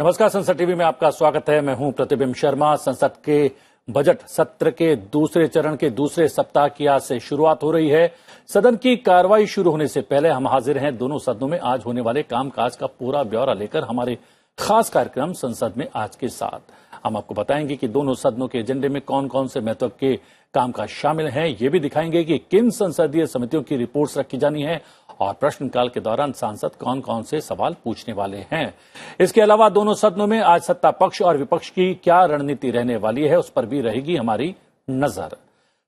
नमस्कार, संसद टीवी में आपका स्वागत है। मैं हूं प्रतिबिंब शर्मा। संसद के बजट सत्र के दूसरे चरण के दूसरे सप्ताह की आज से शुरुआत हो रही है। सदन की कार्रवाई शुरू होने से पहले हम हाजिर हैं दोनों सदनों में आज होने वाले कामकाज का पूरा ब्यौरा लेकर हमारे खास कार्यक्रम संसद में आज के साथ। हम आपको बताएंगे कि दोनों सदनों के एजेंडे में कौन कौन से महत्व के कामकाज शामिल हैं। ये भी दिखाएंगे कि किन संसदीय समितियों की रिपोर्ट्स रखी जानी है और प्रश्नकाल के दौरान सांसद कौन कौन से सवाल पूछने वाले हैं। इसके अलावा दोनों सदनों में आज सत्ता पक्ष और विपक्ष की क्या रणनीति रहने वाली है, उस पर भी रहेगी हमारी नजर।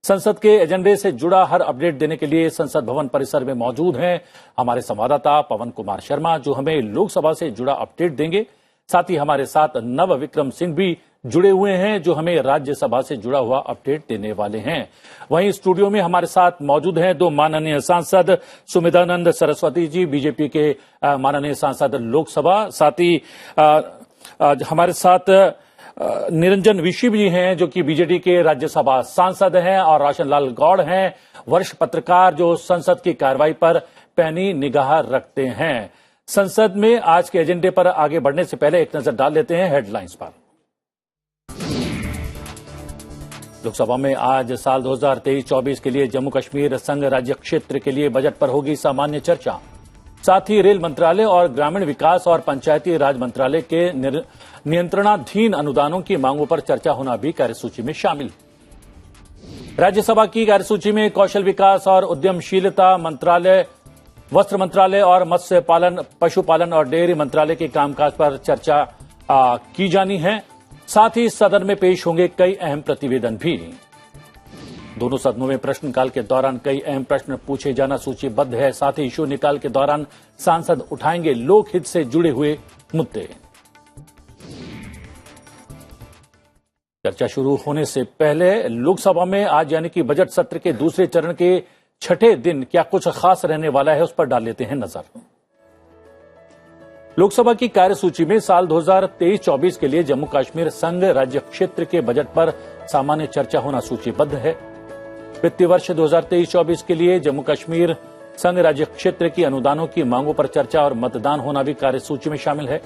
संसद के एजेंडे से जुड़ा हर अपडेट देने के लिए संसद भवन परिसर में मौजूद हैं हमारे संवाददाता पवन कुमार शर्मा, जो हमें लोकसभा से जुड़ा अपडेट देंगे। साथ ही हमारे साथ नव विक्रम सिंह भी जुड़े हुए हैं, जो हमें राज्यसभा से जुड़ा हुआ अपडेट देने वाले हैं। वहीं स्टूडियो में हमारे साथ मौजूद हैं दो माननीय सांसद, सुमित्रानंद सरस्वती जी, बीजेपी के माननीय सांसद लोकसभा। साथ ही हमारे साथ निरंजन विशी जी हैं, जो कि बीजेडी के राज्यसभा सांसद हैं, और राशन लाल गौड़ हैं, वरिष्ठ पत्रकार, जो संसद की कार्रवाई पर पैनी निगाह रखते हैं। संसद में आज के एजेंडे पर आगे बढ़ने से पहले एक नजर डाल लेते हैं हेडलाइंस पर। लोकसभा में आज साल 2023-24 के लिए जम्मू कश्मीर संघ राज्य क्षेत्र के लिए बजट पर होगी सामान्य चर्चा। साथ ही रेल मंत्रालय और ग्रामीण विकास और पंचायती राज मंत्रालय के नियंत्रणाधीन अनुदानों की मांगों पर चर्चा होना भी कार्यसूची में शामिल। राज्यसभा की कार्यसूची में कौशल विकास और उद्यमशीलता मंत्रालय, वस्त्र मंत्रालय और मत्स्य पालन, पशुपालन और डेयरी मंत्रालय के कामकाज पर चर्चा की जानी है। साथ ही सदन में पेश होंगे कई अहम प्रतिवेदन भी। दोनों सदनों में प्रश्नकाल के दौरान कई अहम प्रश्न पूछे जाना सूचीबद्ध है। साथ ही शून्यकाल के दौरान सांसद उठाएंगे लोकहित से जुड़े हुए मुद्दे। चर्चा शुरू होने से पहले लोकसभा में आज यानी कि बजट सत्र के दूसरे चरण के छठे दिन क्या कुछ खास रहने वाला है, उस पर डाल लेते हैं नजर। लोकसभा की कार्यसूची में साल 2023-24 के लिए जम्मू कश्मीर संघ राज्य क्षेत्र के बजट पर सामान्य चर्चा होना सूचीबद्ध है। वित्तीय वर्ष 2023-24 के लिए जम्मू कश्मीर संघ राज्य क्षेत्र की अनुदानों की मांगों पर चर्चा और मतदान होना भी कार्यसूची में शामिल है।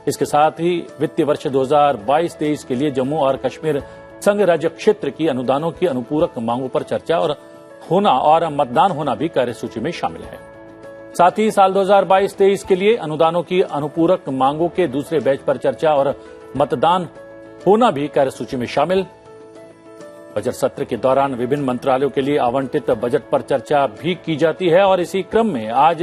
इसके साथ ही वित्तीय वर्ष 2022-23 के लिए जम्मू और कश्मीर संघ राज्य क्षेत्र की अनुदानों की अनुपूरक मांगों पर चर्चा और मतदान होना भी कार्यसूची में शामिल है। साथ ही साल 2022-23 के लिए अनुदानों की अनुपूरक मांगों के दूसरे बैच पर चर्चा और मतदान होना भी कार्यसूची में शामिल। बजट सत्र के दौरान विभिन्न मंत्रालयों के लिए आवंटित बजट पर चर्चा भी की जाती है और इसी क्रम में आज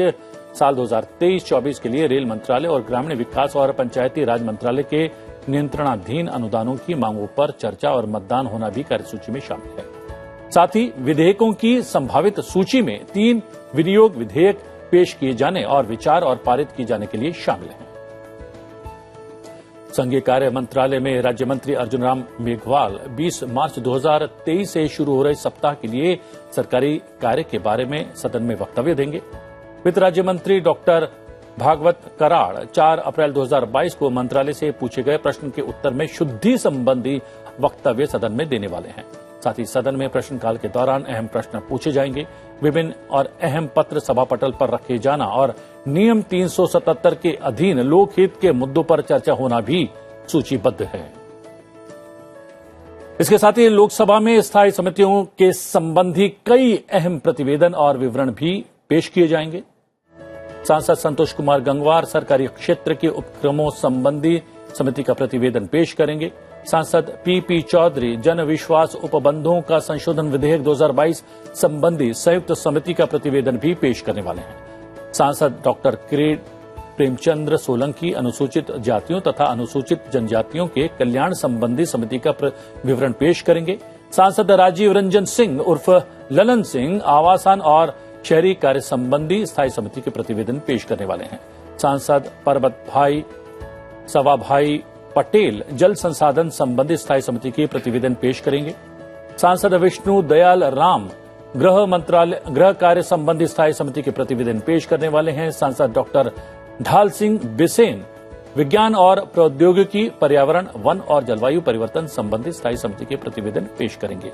साल 2023-24 के लिए रेल मंत्रालय और ग्रामीण विकास और पंचायती राज मंत्रालय के नियंत्रणाधीन अनुदानों की मांगों पर चर्चा और मतदान होना भी कार्यसूची में शामिल है। साथ ही विधेयकों की संभावित सूची में 3 विनियोग विधेयक पेश किए जाने और विचार और पारित किए जाने के लिए शामिल हैं। संघीय कार्य मंत्रालय में राज्य मंत्री अर्जुन राम मेघवाल 20 मार्च 2023 से शुरू हो रहे सप्ताह के लिए सरकारी कार्य के बारे में सदन में वक्तव्य देंगे। वित्त राज्य मंत्री डॉक्टर भागवत कराड़ 4 अप्रैल 2022 को मंत्रालय से पूछे गए प्रश्न के उत्तर में शुद्धि संबंधी वक्तव्य सदन में देने वाले हैं। साथ ही सदन में प्रश्नकाल के दौरान अहम प्रश्न पूछे जाएंगे। विभिन्न और अहम पत्र सभा पटल पर रखे जाना और नियम 377 के अधीन लोकहित के मुद्दों पर चर्चा होना भी सूचीबद्ध है। इसके साथ ही लोकसभा में स्थायी समितियों के संबंधी कई अहम प्रतिवेदन और विवरण भी पेश किए जाएंगे। सांसद संतोष कुमार गंगवार सरकारी क्षेत्र के उपक्रमों संबंधी समिति का प्रतिवेदन पेश करेंगे। सांसद पी चौधरी जन विश्वास उपबंधों का संशोधन विधेयक 2022 संबंधी संयुक्त समिति का प्रतिवेदन भी पेश करने वाले हैं। सांसद डॉक्टर किरीट प्रेमचंद्र सोलंकी अनुसूचित जातियों तथा अनुसूचित जनजातियों के कल्याण संबंधी समिति का विवरण पेश करेंगे। सांसद राजीव रंजन सिंह उर्फ ललन सिंह आवासन और शहरी कार्य संबंधी स्थायी समिति के प्रतिवेदन पेश करने वाले हैं। सांसद परबत भाई सवा भाई पटेल जल संसाधन संबंधी स्थायी समिति के प्रतिवेदन पेश करेंगे। सांसद विष्णु दयाल राम गृह कार्य संबंधी स्थायी समिति के प्रतिवेदन पेश करने वाले हैं। सांसद डॉक्टर ढाल सिंह बिसेन विज्ञान और प्रौद्योगिकी, पर्यावरण, वन और जलवायु परिवर्तन संबंधी स्थायी समिति के प्रतिवेदन पेश करेंगे।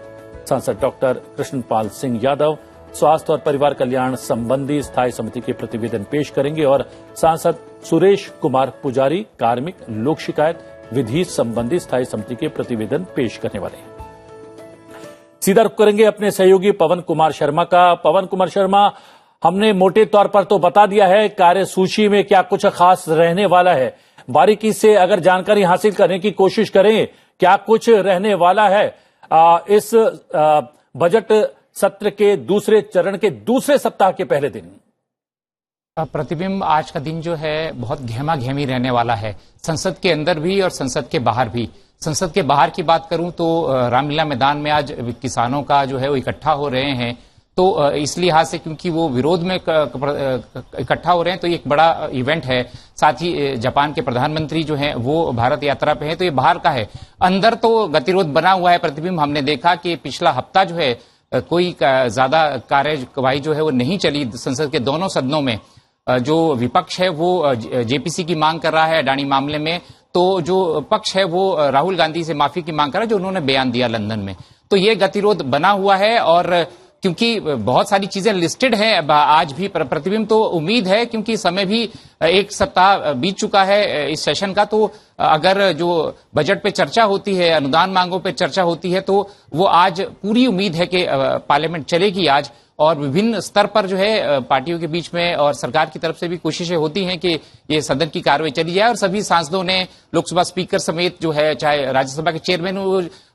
सांसद डॉक्टर कृष्णपाल सिंह यादव स्वास्थ्य और परिवार कल्याण संबंधी स्थायी समिति के प्रतिवेदन पेश करेंगे और सांसद सुरेश कुमार पुजारी कार्मिक लोक शिकायत विधि संबंधी स्थायी समिति के प्रतिवेदन पेश करने वाले हैं। सीधा रुख करेंगे अपने सहयोगी पवन कुमार शर्मा का। पवन कुमार शर्मा, हमने मोटे तौर पर तो बता दिया है कार्यसूची में क्या कुछ खास रहने वाला है, बारीकी से अगर जानकारी हासिल करने की कोशिश करें क्या कुछ रहने वाला है इस बजट सत्र के दूसरे चरण के दूसरे सप्ताह के पहले दिन। प्रतिबिंब, आज का दिन जो है बहुत गहमा गहमी रहने वाला है, संसद के अंदर भी और संसद के बाहर भी। संसद के बाहर की बात करूं तो रामलीला मैदान में आज किसानों का जो है वो इकट्ठा हो रहे हैं, तो इस लिहाज से क्योंकि वो विरोध में इकट्ठा हो रहे हैं तो ये एक बड़ा इवेंट है। साथ ही जापान के प्रधानमंत्री जो हैं वो भारत यात्रा पे हैं, तो ये बाहर का है। अंदर तो गतिरोध बना हुआ है। प्रतिबिंब, हमने देखा कि पिछला हफ्ता जो है कोई ज्यादा कार्यवाही जो है वो नहीं चली संसद के दोनों सदनों में। जो विपक्ष है वो जेपीसी की मांग कर रहा है अडानी मामले में, तो जो पक्ष है वो राहुल गांधी से माफी की मांग कर रहा है जो उन्होंने बयान दिया लंदन में। तो ये गतिरोध बना हुआ है और क्योंकि बहुत सारी चीजें लिस्टेड हैं आज भी प्रतिबिंब, तो उम्मीद है क्योंकि समय भी एक सप्ताह बीत चुका है इस सेशन का, तो अगर जो बजट पे चर्चा होती है, अनुदान मांगों पे चर्चा होती है, तो वो आज पूरी उम्मीद है कि पार्लियामेंट चलेगी आज। और विभिन्न स्तर पर जो है पार्टियों के बीच में और सरकार की तरफ से भी कोशिशें होती हैं कि ये सदन की कार्रवाई चली जाए। और सभी सांसदों ने, लोकसभा स्पीकर समेत जो है, चाहे राज्यसभा के चेयरमैन,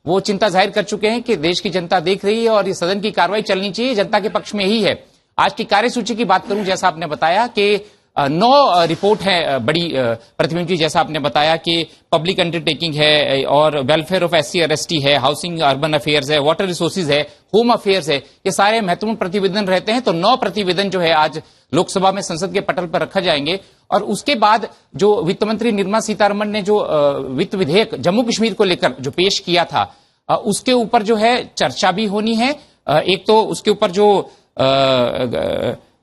वो चिंता जाहिर कर चुके हैं कि देश की जनता देख रही है और ये सदन की कार्रवाई चलनी चाहिए, जनता के पक्ष में ही है। आज की कार्यसूची की बात करूं, जैसा आपने बताया कि 9 रिपोर्ट है बड़ी प्रतिबिंब जी, जैसा आपने बताया कि पब्लिक अंडरटेकिंग है और वेलफेयर ऑफ एससी और एसटी है, हाउसिंग अर्बन अफेयर्स है, वाटर रिसोर्सेज है, होम अफेयर्स है, ये सारे महत्वपूर्ण प्रतिवेदन रहते हैं। तो 9 प्रतिवेदन जो है आज लोकसभा में संसद के पटल पर रखा जाएंगे। और उसके बाद जो वित्त मंत्री निर्मला सीतारमण ने जो वित्त विधेयक जम्मू कश्मीर को लेकर जो पेश किया था, उसके ऊपर जो है चर्चा भी होनी है। एक तो उसके ऊपर जो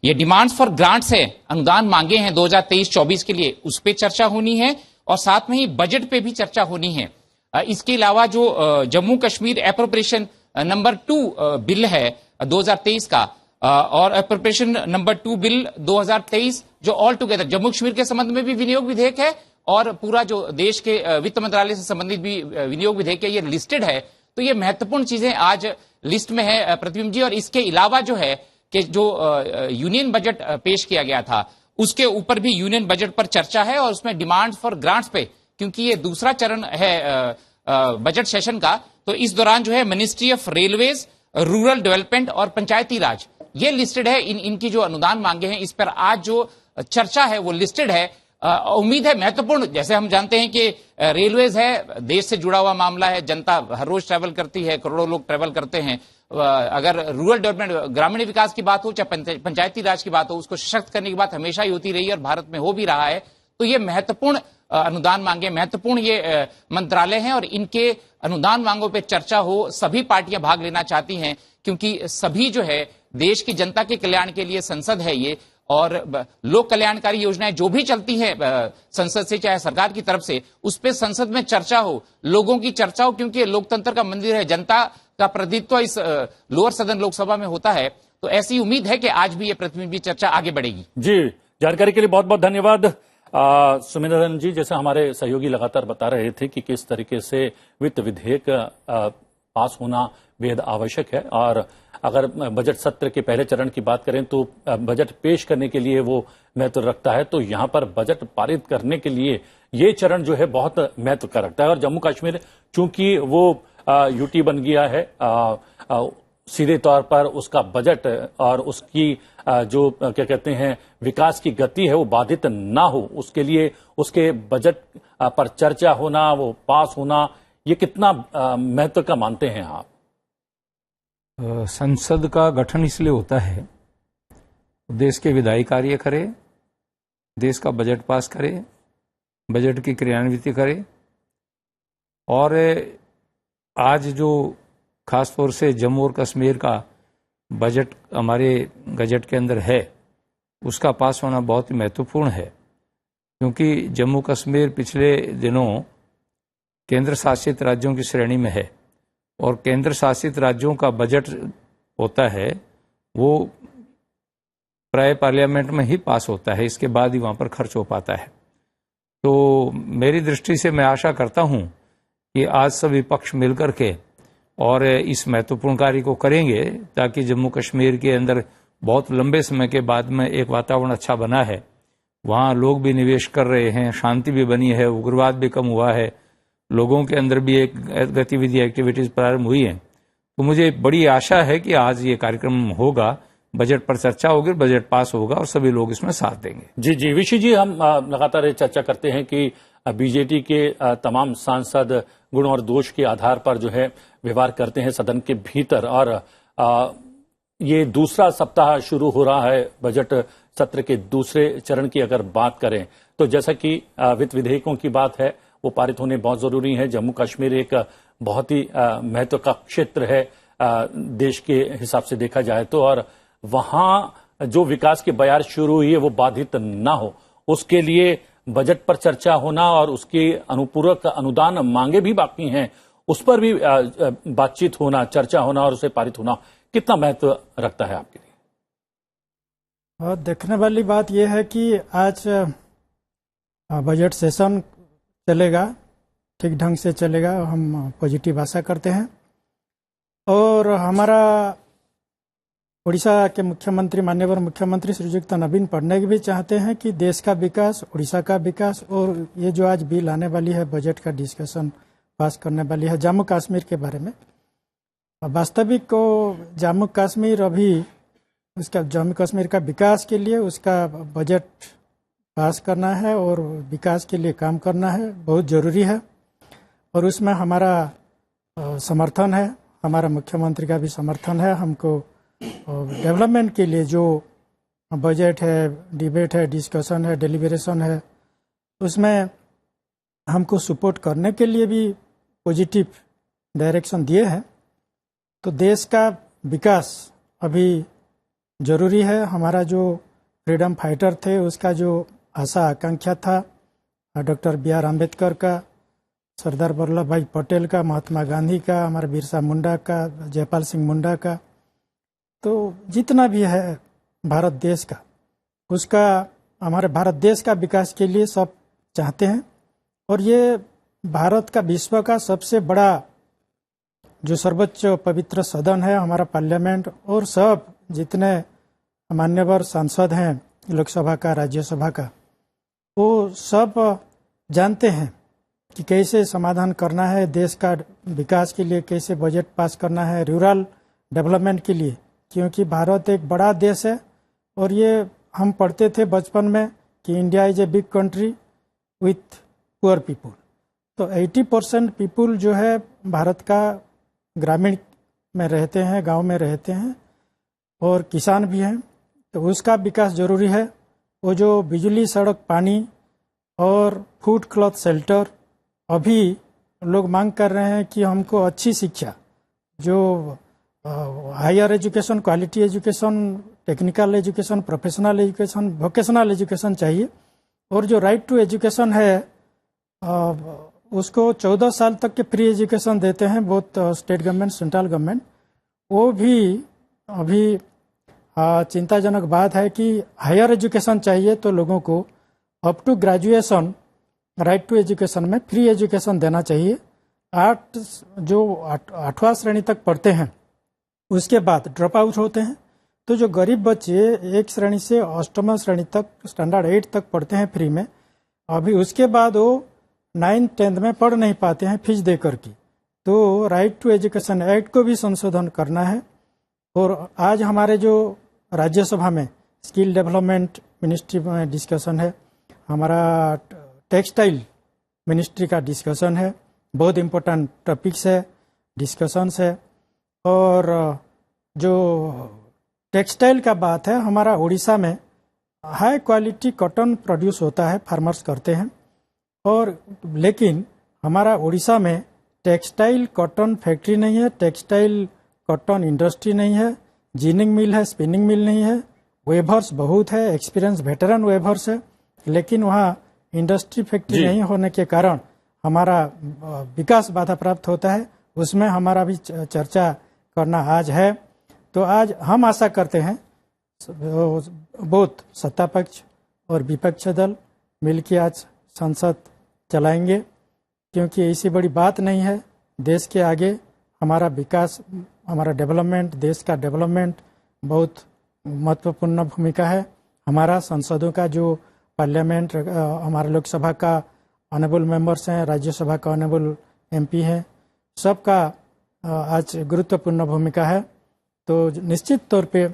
ये डिमांड्स फॉर ग्रांट्स है, अनुदान मांगे हैं 2023-24 के लिए, उस पर चर्चा होनी है और साथ में ही बजट पे भी चर्चा होनी है। इसके अलावा जो Jammu Kashmir appropriation number 2 bill है 2023 का और एप्रोप्रिएशन नंबर 2 बिल 2023 जो ऑल टुगेदर जम्मू कश्मीर के संबंध में भी विनियोग विधेयक है और पूरा जो देश के वित्त मंत्रालय से संबंधित भी विनियोग विधेयक है, ये लिस्टेड है। तो ये महत्वपूर्ण चीजें आज लिस्ट में है प्रतिबिंब जी। और इसके अलावा जो है कि जो यूनियन बजट पेश किया गया था उसके ऊपर भी यूनियन बजट पर चर्चा है और उसमें डिमांड फॉर ग्रांट्स पे, क्योंकि ये दूसरा चरण है बजट सेशन का, तो इस दौरान जो है ministry of railways, rural development और पंचायती राज ये लिस्टेड है। इनकी जो अनुदान मांगे हैं इस पर आज जो चर्चा है वो लिस्टेड है। उम्मीद है महत्वपूर्ण, जैसे हम जानते हैं कि रेलवेज है, देश से जुड़ा हुआ मामला है, जनता हर रोज ट्रैवल करती है, करोड़ों लोग ट्रैवल करते हैं। अगर रूरल डेवलपमेंट, ग्रामीण विकास की बात हो, चाहे पंचायती राज की बात हो, उसको सशक्त करने की बात हमेशा ही होती रही है और भारत में हो भी रहा है। तो ये महत्वपूर्ण अनुदान मांगे, महत्वपूर्ण ये मंत्रालय हैं और इनके अनुदान मांगों पे चर्चा हो, सभी पार्टियां भाग लेना चाहती हैं क्योंकि सभी जो है देश की जनता के कल्याण के लिए संसद है ये, और लोक कल्याणकारी योजनाएं जो भी चलती हैं संसद से चाहे सरकार की तरफ से, उस पे संसद में चर्चा हो, लोगों की चर्चा हो, क्योंकि लोकतंत्र का मंदिर है, जनता का प्रतिनिधित्व इस लोअर सदन लोकसभा में होता है। तो ऐसी उम्मीद है कि आज भी ये प्रतिनिधि चर्चा आगे बढ़ेगी। जी, जानकारी के लिए बहुत बहुत धन्यवाद सुमिंदर जी। जैसे हमारे सहयोगी लगातार बता रहे थे कि किस तरीके से वित्त विधेयक पास होना बेहद आवश्यक है और अगर बजट सत्र के पहले चरण की बात करें तो बजट पेश करने के लिए वो महत्व रखता है, तो यहां पर बजट पारित करने के लिए ये चरण जो है बहुत महत्व का रखता है। और जम्मू कश्मीर चूंकि वो यूटी बन गया है, सीधे तौर पर उसका बजट और उसकी जो क्या कहते हैं विकास की गति है वो बाधित ना हो, उसके लिए उसके बजट पर चर्चा होना, वो पास होना, ये कितना महत्व का मानते हैं आप? संसद का गठन इसलिए होता है देश के विधायी कार्य करे, देश का बजट पास करे, बजट की क्रियान्वित करे। और आज जो खास तौर से जम्मू और कश्मीर का बजट हमारे गजट के अंदर है, उसका पास होना बहुत ही महत्वपूर्ण है, क्योंकि जम्मू कश्मीर पिछले दिनों केंद्र शासित राज्यों की श्रेणी में है और केंद्र शासित राज्यों का बजट होता है वो प्राय पार्लियामेंट में ही पास होता है, इसके बाद ही वहां पर खर्च हो पाता है। तो मेरी दृष्टि से मैं आशा करता हूं कि आज सभी पक्ष मिलकर के और इस महत्वपूर्ण कार्य को करेंगे, ताकि जम्मू कश्मीर के अंदर बहुत लंबे समय के बाद में एक वातावरण अच्छा बना है, वहां लोग भी निवेश कर रहे हैं, शांति भी बनी है, उग्रवाद भी कम हुआ है, लोगों के अंदर भी एक गतिविधि एक्टिविटीज प्रारंभ हुई है। तो मुझे बड़ी आशा है कि आज ये कार्यक्रम होगा, बजट पर चर्चा होगी, बजट पास होगा और सभी लोग इसमें साथ देंगे। जी जी विशी जी, हम लगातार ये चर्चा करते हैं कि बीजेपी के तमाम सांसद गुण और दोष के आधार पर जो है व्यवहार करते हैं सदन के भीतर, और ये दूसरा सप्ताह शुरू हो रहा है बजट सत्र के दूसरे चरण की अगर बात करें तो जैसा कि वित्त विधेयकों की बात है वो पारित होने बहुत जरूरी है। जम्मू कश्मीर एक बहुत ही महत्व का क्षेत्र है देश के हिसाब से देखा जाए तो, और वहां जो विकास की बयार शुरू हुई है वो बाधित ना हो, उसके लिए बजट पर चर्चा होना और उसके अनुपूरक अनुदान मांगे भी बाकी हैं, उस पर भी बातचीत होना, चर्चा होना और उसे पारित होना कितना महत्व रखता है आपके लिए? और देखने वाली बात यह है कि आज बजट सेशन चलेगा, ठीक ढंग से चलेगा, हम पॉजिटिव आशा करते हैं। और हमारा उड़ीसा के मुख्यमंत्री, माननीय मुख्यमंत्री श्रीयुक्त नवीन पटनायक भी चाहते हैं कि देश का विकास, उड़ीसा का विकास, और ये जो आज बिल आने वाली है, बजट का डिस्कशन पास करने वाली है जम्मू कश्मीर के बारे में, वास्तविक को जम्मू कश्मीर अभी उसका जम्मू कश्मीर का विकास के लिए उसका बजट पास करना है और विकास के लिए काम करना है, बहुत ज़रूरी है। और उसमें हमारा समर्थन है, हमारा मुख्यमंत्री का भी समर्थन है। हमको डेवलपमेंट के लिए जो बजट है, डिबेट है, डिस्कशन है, डेलिब्रेशन है, उसमें हमको सपोर्ट करने के लिए भी पॉजिटिव डायरेक्शन दिए हैं। तो देश का विकास अभी ज़रूरी है। हमारा जो फ्रीडम फाइटर थे उसका जो आशा आकांक्षा था, डॉक्टर B.R. अम्बेडकर का, सरदार वल्लभ भाई पटेल का, महात्मा गांधी का, हमारे बिरसा मुंडा का, जयपाल सिंह मुंडा का, तो जितना भी है भारत देश का, उसका हमारे भारत देश का विकास के लिए सब चाहते हैं। और ये भारत का विश्व का सबसे बड़ा जो सर्वोच्च पवित्र सदन है हमारा पार्लियामेंट, और सब जितने मान्यवर सांसद हैं लोकसभा का, राज्यसभा का, वो सब जानते हैं कि कैसे समाधान करना है देश का विकास के लिए, कैसे बजट पास करना है रूरल डेवलपमेंट के लिए, क्योंकि भारत एक बड़ा देश है। और ये हम पढ़ते थे बचपन में कि India is a big country with poor people. तो 80% पीपुल जो है भारत का ग्रामीण में रहते हैं, गांव में रहते हैं, और किसान भी हैं। तो उसका विकास जरूरी है। वो जो बिजली, सड़क, पानी और फूड, क्लॉथ, शेल्टर, अभी लोग मांग कर रहे हैं कि हमको अच्छी शिक्षा, जो higher education, quality education, technical education, professional education, vocational education चाहिए। और जो राइट टू एजुकेशन है उसको 14 साल तक के फ्री एजुकेशन देते हैं बहुत स्टेट गवर्नमेंट, सेंट्रल गवर्नमेंट। वो भी अभी चिंताजनक बात है कि हायर एजुकेशन चाहिए तो लोगों को up to graduation right to education में फ्री एजुकेशन देना चाहिए। 8वां श्रेणी तक पढ़ते हैं, उसके बाद ड्रॉप आउट होते हैं। तो जो गरीब बच्चे 1 श्रेणी से 8वां श्रेणी तक, स्टैंडर्ड 8 तक पढ़ते हैं फ्री में, अभी उसके बाद वो 9th 10th में पढ़ नहीं पाते हैं फीस दे करके। तो राइट टू एजुकेशन एक्ट को भी संशोधन करना है। और आज हमारे जो राज्यसभा में स्किल डेवलपमेंट मिनिस्ट्री में डिस्कशन है, हमारा टेक्सटाइल मिनिस्ट्री का डिस्कशन है, बहुत इम्पोर्टेंट टॉपिक्स है, डिस्कशंस है। और जो टेक्सटाइल का बात है, हमारा उड़ीसा में हाई क्वालिटी कॉटन प्रोड्यूस होता है, फार्मर्स करते हैं। और लेकिन हमारा उड़ीसा में टेक्सटाइल कॉटन फैक्ट्री नहीं है, टेक्सटाइल कॉटन इंडस्ट्री नहीं है, जिनिंग मिल है, स्पिनिंग मिल नहीं है, वेवर्स बहुत है, एक्सपीरियंस वेटरन वेवर्स है, लेकिन वहाँ इंडस्ट्री फैक्ट्री नहीं होने के कारण हमारा विकास बाधा प्राप्त होता है। उसमें हमारा भी चर्चा करना आज है। तो आज हम आशा करते हैं बहुत सत्ता पक्ष और विपक्ष दल मिलकर आज संसद चलाएंगे, क्योंकि ऐसी बड़ी बात नहीं है। देश के आगे हमारा विकास, हमारा डेवलपमेंट, देश का डेवलपमेंट बहुत महत्वपूर्ण भूमिका है। हमारा संसदों का जो पार्लियामेंट, हमारा लोकसभा का ऑनरेबल मेंबर्स हैं, राज्यसभा का ऑनरेबल एमपी हैं, सबका आज गुरुत्वपूर्ण भूमिका है। तो निश्चित तौर पे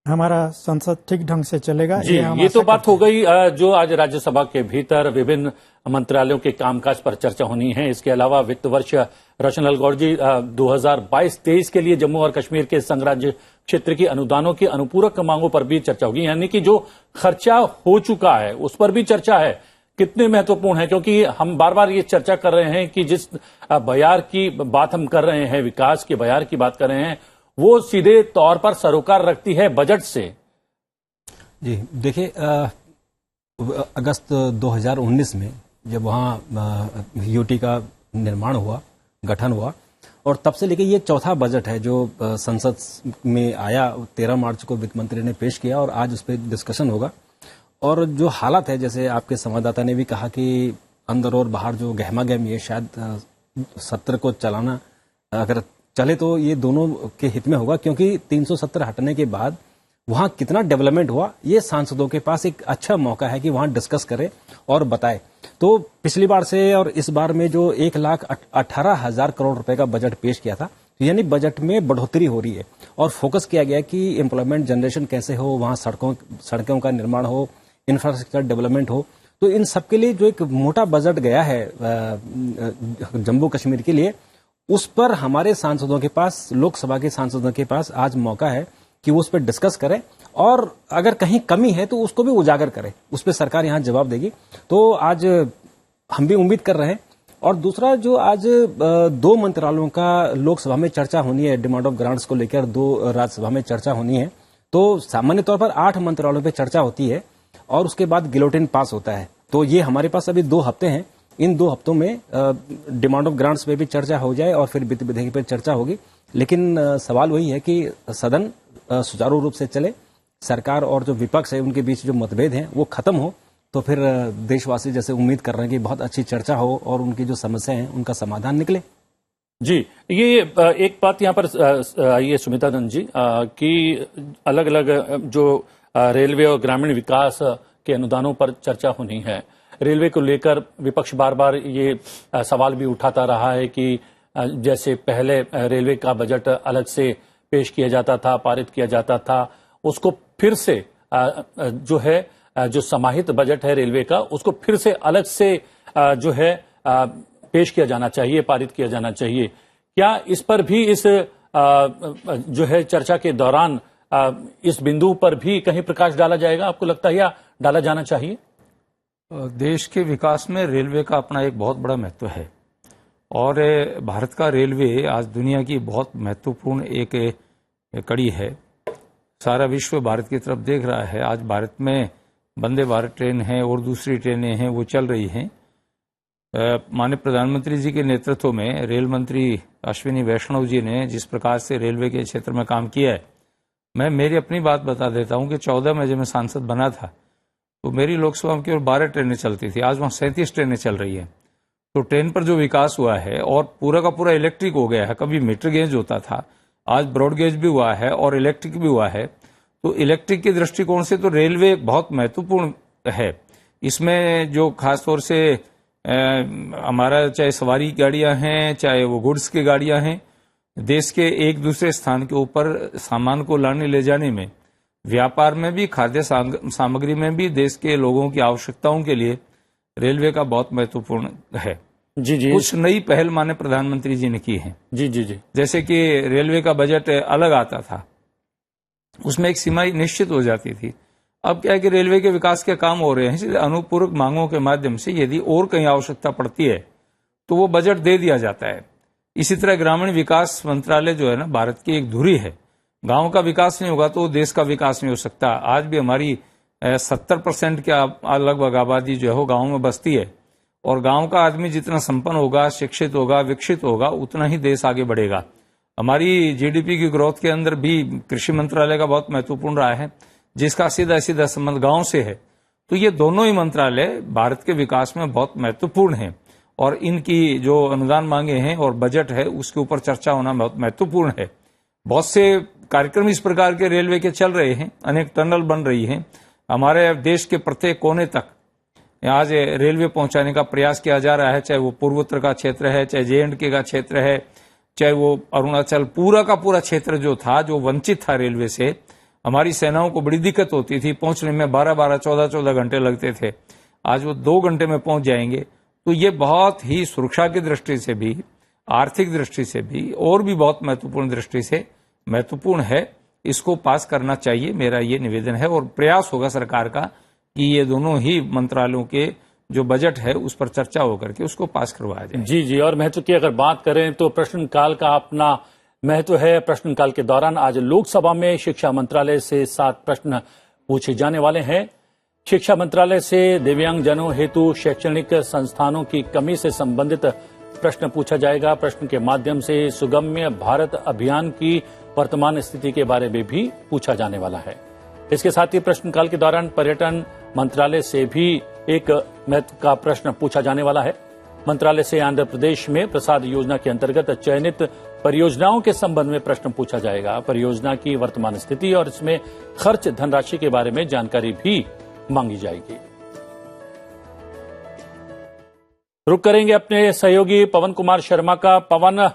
हमारा संसद ठीक ढंग से चलेगा। जी, ये तो बात हो गई जो आज राज्यसभा के भीतर विभिन्न मंत्रालयों के कामकाज पर चर्चा होनी है। इसके अलावा वित्त वर्ष रचनलाल गौड़ जी 2022-23 के लिए जम्मू और कश्मीर के संघ राज्य क्षेत्र की अनुदानों की अनुपूरक मांगों पर भी चर्चा होगी, यानी कि जो खर्चा हो चुका है उस पर भी चर्चा है। कितने महत्वपूर्ण है, क्योंकि हम बार बार ये चर्चा कर रहे हैं कि जिस बयार की बात हम कर रहे हैं, विकास के बयार की बात कर रहे हैं, वो सीधे तौर पर सरोकार रखती है बजट से। जी देखिए, अगस्त 2019 में जब वहाँ यूटी का निर्माण हुआ, गठन हुआ, और तब से लेकर ये चौथा बजट है जो संसद में आया। 13 मार्च को वित्त मंत्री ने पेश किया और आज उस पर डिस्कशन होगा। और जो हालत है, जैसे आपके संवाददाता ने भी कहा कि अंदर और बाहर जो गहमा-गहमी है, शायद सत्र को चलाना अगर चले तो ये दोनों के हित में होगा, क्योंकि 370 हटने के बाद वहां कितना डेवलपमेंट हुआ ये सांसदों के पास एक अच्छा मौका है कि वहां डिस्कस करें और बताएं। तो पिछली बार से और इस बार में जो 1,18,000 करोड़ रुपए का बजट पेश किया था, यानी बजट में बढ़ोतरी हो रही है और फोकस किया गया कि एम्प्लॉयमेंट जनरेशन कैसे हो, वहां सड़कों का निर्माण हो, इंफ्रास्ट्रक्चर डेवलपमेंट हो। तो इन सबके लिए जो एक मोटा बजट गया है जम्मू कश्मीर के लिए, उस पर हमारे सांसदों के पास, लोकसभा के सांसदों के पास आज मौका है कि वो उस पर डिस्कस करें और अगर कहीं कमी है तो उसको भी उजागर करें। उस पर सरकार यहां जवाब देगी। तो आज हम भी उम्मीद कर रहे हैं। और दूसरा, जो आज 2 मंत्रालयों का लोकसभा में चर्चा होनी है, डिमांड ऑफ ग्रांट्स को लेकर 2 राज्यसभा में चर्चा होनी है। तो सामान्य तौर पर 8 मंत्रालयों पर चर्चा होती है और उसके बाद गिलोटिन पास होता है। तो ये हमारे पास अभी 2 हफ्ते हैं। इन 2 हफ्तों में डिमांड ऑफ ग्रांट्स पे भी चर्चा हो जाए और फिर वित्त विधेयक पर चर्चा होगी। लेकिन सवाल वही है कि सदन सुचारू रूप से चले, सरकार और जो विपक्ष है उनके बीच जो मतभेद हैं वो खत्म हो, तो फिर देशवासी जैसे उम्मीद कर रहे हैं कि बहुत अच्छी चर्चा हो और उनकी जो समस्या है उनका समाधान निकले। जी, ये एक बात यहाँ पर आइए सुमिता दंड जी, कि अलग अलग जो रेलवे और ग्रामीण विकास के अनुदानों पर चर्चा होनी है। रेलवे को लेकर विपक्ष बार बार ये सवाल भी उठाता रहा है कि जैसे पहले रेलवे का बजट अलग से पेश किया जाता था, पारित किया जाता था, उसको फिर से जो है जो समाहित बजट है रेलवे का, उसको फिर से अलग से जो है पेश किया जाना चाहिए, पारित किया जाना चाहिए। क्या इस पर भी इस जो है चर्चा के दौरान इस बिंदु पर भी कहीं प्रकाश डाला जाएगा, आपको लगता है, या डाला जाना चाहिए? देश के विकास में रेलवे का अपना एक बहुत बड़ा महत्व है और भारत का रेलवे आज दुनिया की बहुत महत्वपूर्ण एक कड़ी है। सारा विश्व भारत की तरफ देख रहा है। आज भारत में वंदे भारत ट्रेन है और दूसरी ट्रेनें हैं वो चल रही हैं। माननीय प्रधानमंत्री जी के नेतृत्व में रेल मंत्री अश्विनी वैष्णव जी ने जिस प्रकार से रेलवे के क्षेत्र में काम किया है, मैं मेरी अपनी बात बता देता हूं कि 14 में जब मैं सांसद बना था तो मेरी लोकसभा में केवल 12 ट्रेनें चलती थी। आज वहां 37 ट्रेनें चल रही हैं। तो ट्रेन पर जो विकास हुआ है और पूरा का पूरा इलेक्ट्रिक हो गया है। कभी मीटर गेज होता था, आज ब्रॉड गेज भी हुआ है और इलेक्ट्रिक भी हुआ है। तो इलेक्ट्रिक के दृष्टिकोण से तो रेलवे बहुत महत्वपूर्ण है। इसमें जो खासतौर से हमारा चाहे सवारी गाड़ियां हैं, चाहे वो गुड्स की गाड़ियां हैं, देश के एक दूसरे स्थान के ऊपर सामान को लाने ले जाने में, व्यापार में भी, खाद्य सामग्री में भी देश के लोगों की आवश्यकताओं के लिए रेलवे का बहुत महत्वपूर्ण है। जी जी, कुछ नई पहल माननीय प्रधानमंत्री जी ने की है। जी जी जी, जैसे कि रेलवे का बजट अलग आता था, उसमें एक सीमा निश्चित हो जाती थी। अब क्या है कि रेलवे के विकास के काम हो रहे हैं, इसलिए अनुपूरक मांगों के माध्यम से यदि और कहीं आवश्यकता पड़ती है तो वो बजट दे दिया जाता है। इसी तरह ग्रामीण विकास मंत्रालय जो है ना, भारत की एक धुरी है। गांव का विकास नहीं होगा तो देश का विकास नहीं हो सकता। आज भी हमारी 70% के लगभग आबादी जो है वो गाँव में बसती है और गांव का आदमी जितना संपन्न होगा, शिक्षित होगा, विकसित होगा, उतना ही देश आगे बढ़ेगा। हमारी जीडीपी की ग्रोथ के अंदर भी कृषि मंत्रालय का बहुत महत्वपूर्ण रहा है, जिसका सीधा सीधा संबंध गांव से है। तो ये दोनों ही मंत्रालय भारत के विकास में बहुत महत्वपूर्ण हैं और इनकी जो अनुदान मांगे हैं और बजट है उसके ऊपर चर्चा होना बहुत महत्वपूर्ण है। बहुत से कार्यक्रम इस प्रकार के रेलवे के चल रहे हैं, अनेक टनल बन रही हैं, हमारे देश के प्रत्येक कोने तक आज रेलवे पहुंचाने का प्रयास किया जा रहा है, चाहे वो पूर्वोत्तर का क्षेत्र है, चाहे J&K का क्षेत्र है, चाहे वो अरुणाचल पूरा का पूरा क्षेत्र जो था, जो वंचित था रेलवे से। हमारी सेनाओं को बड़ी दिक्कत होती थी, पहुंचने में 12-12, 14-14 घंटे लगते थे, आज वो 2 घंटे में पहुंच जाएंगे। तो ये बहुत ही सुरक्षा की दृष्टि से भी, आर्थिक दृष्टि से भी और भी बहुत महत्वपूर्ण दृष्टि से महत्वपूर्ण है। इसको पास करना चाहिए, मेरा ये निवेदन है और प्रयास होगा सरकार का कि ये दोनों ही मंत्रालयों के जो बजट है उस पर चर्चा होकर के उसको पास करवाया जाए। जी जी, और महत्व की अगर बात करें तो प्रश्नकाल का अपना महत्व है। प्रश्नकाल के दौरान आज लोकसभा में शिक्षा मंत्रालय से 7 प्रश्न पूछे जाने वाले हैं। शिक्षा मंत्रालय से दिव्यांगजनों हेतु शैक्षणिक संस्थानों की कमी से संबंधित प्रश्न पूछा जाएगा। प्रश्न के माध्यम से सुगम्य भारत अभियान की वर्तमान स्थिति के बारे में भी पूछा जाने वाला है। इसके साथ ही प्रश्नकाल के दौरान पर्यटन मंत्रालय से भी एक महत्व का प्रश्न पूछा जाने वाला है। मंत्रालय से आंध्र प्रदेश में प्रसाद योजना के अंतर्गत चयनित परियोजनाओं के संबंध में प्रश्न पूछा जाएगा। परियोजना की वर्तमान स्थिति और इसमें खर्च धनराशि के बारे में जानकारी भी मांगी जाएगी। रुक करेंगे अपने सहयोगी पवन कुमार शर्मा का। पवन,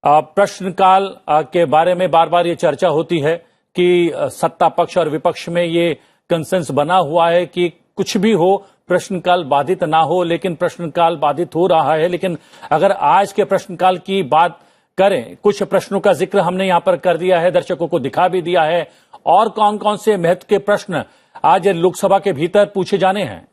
प्रश्नकाल के बारे में बार बार ये चर्चा होती है कि सत्ता पक्ष और विपक्ष में ये कंसेंस बना हुआ है कि कुछ भी हो प्रश्नकाल बाधित ना हो, लेकिन प्रश्नकाल बाधित हो रहा है। लेकिन अगर आज के प्रश्नकाल की बात करें, कुछ प्रश्नों का जिक्र हमने यहां पर कर दिया है, दर्शकों को दिखा भी दिया है। और कौन कौन से महत्व के प्रश्न आज लोकसभा के भीतर पूछे जाने हैं?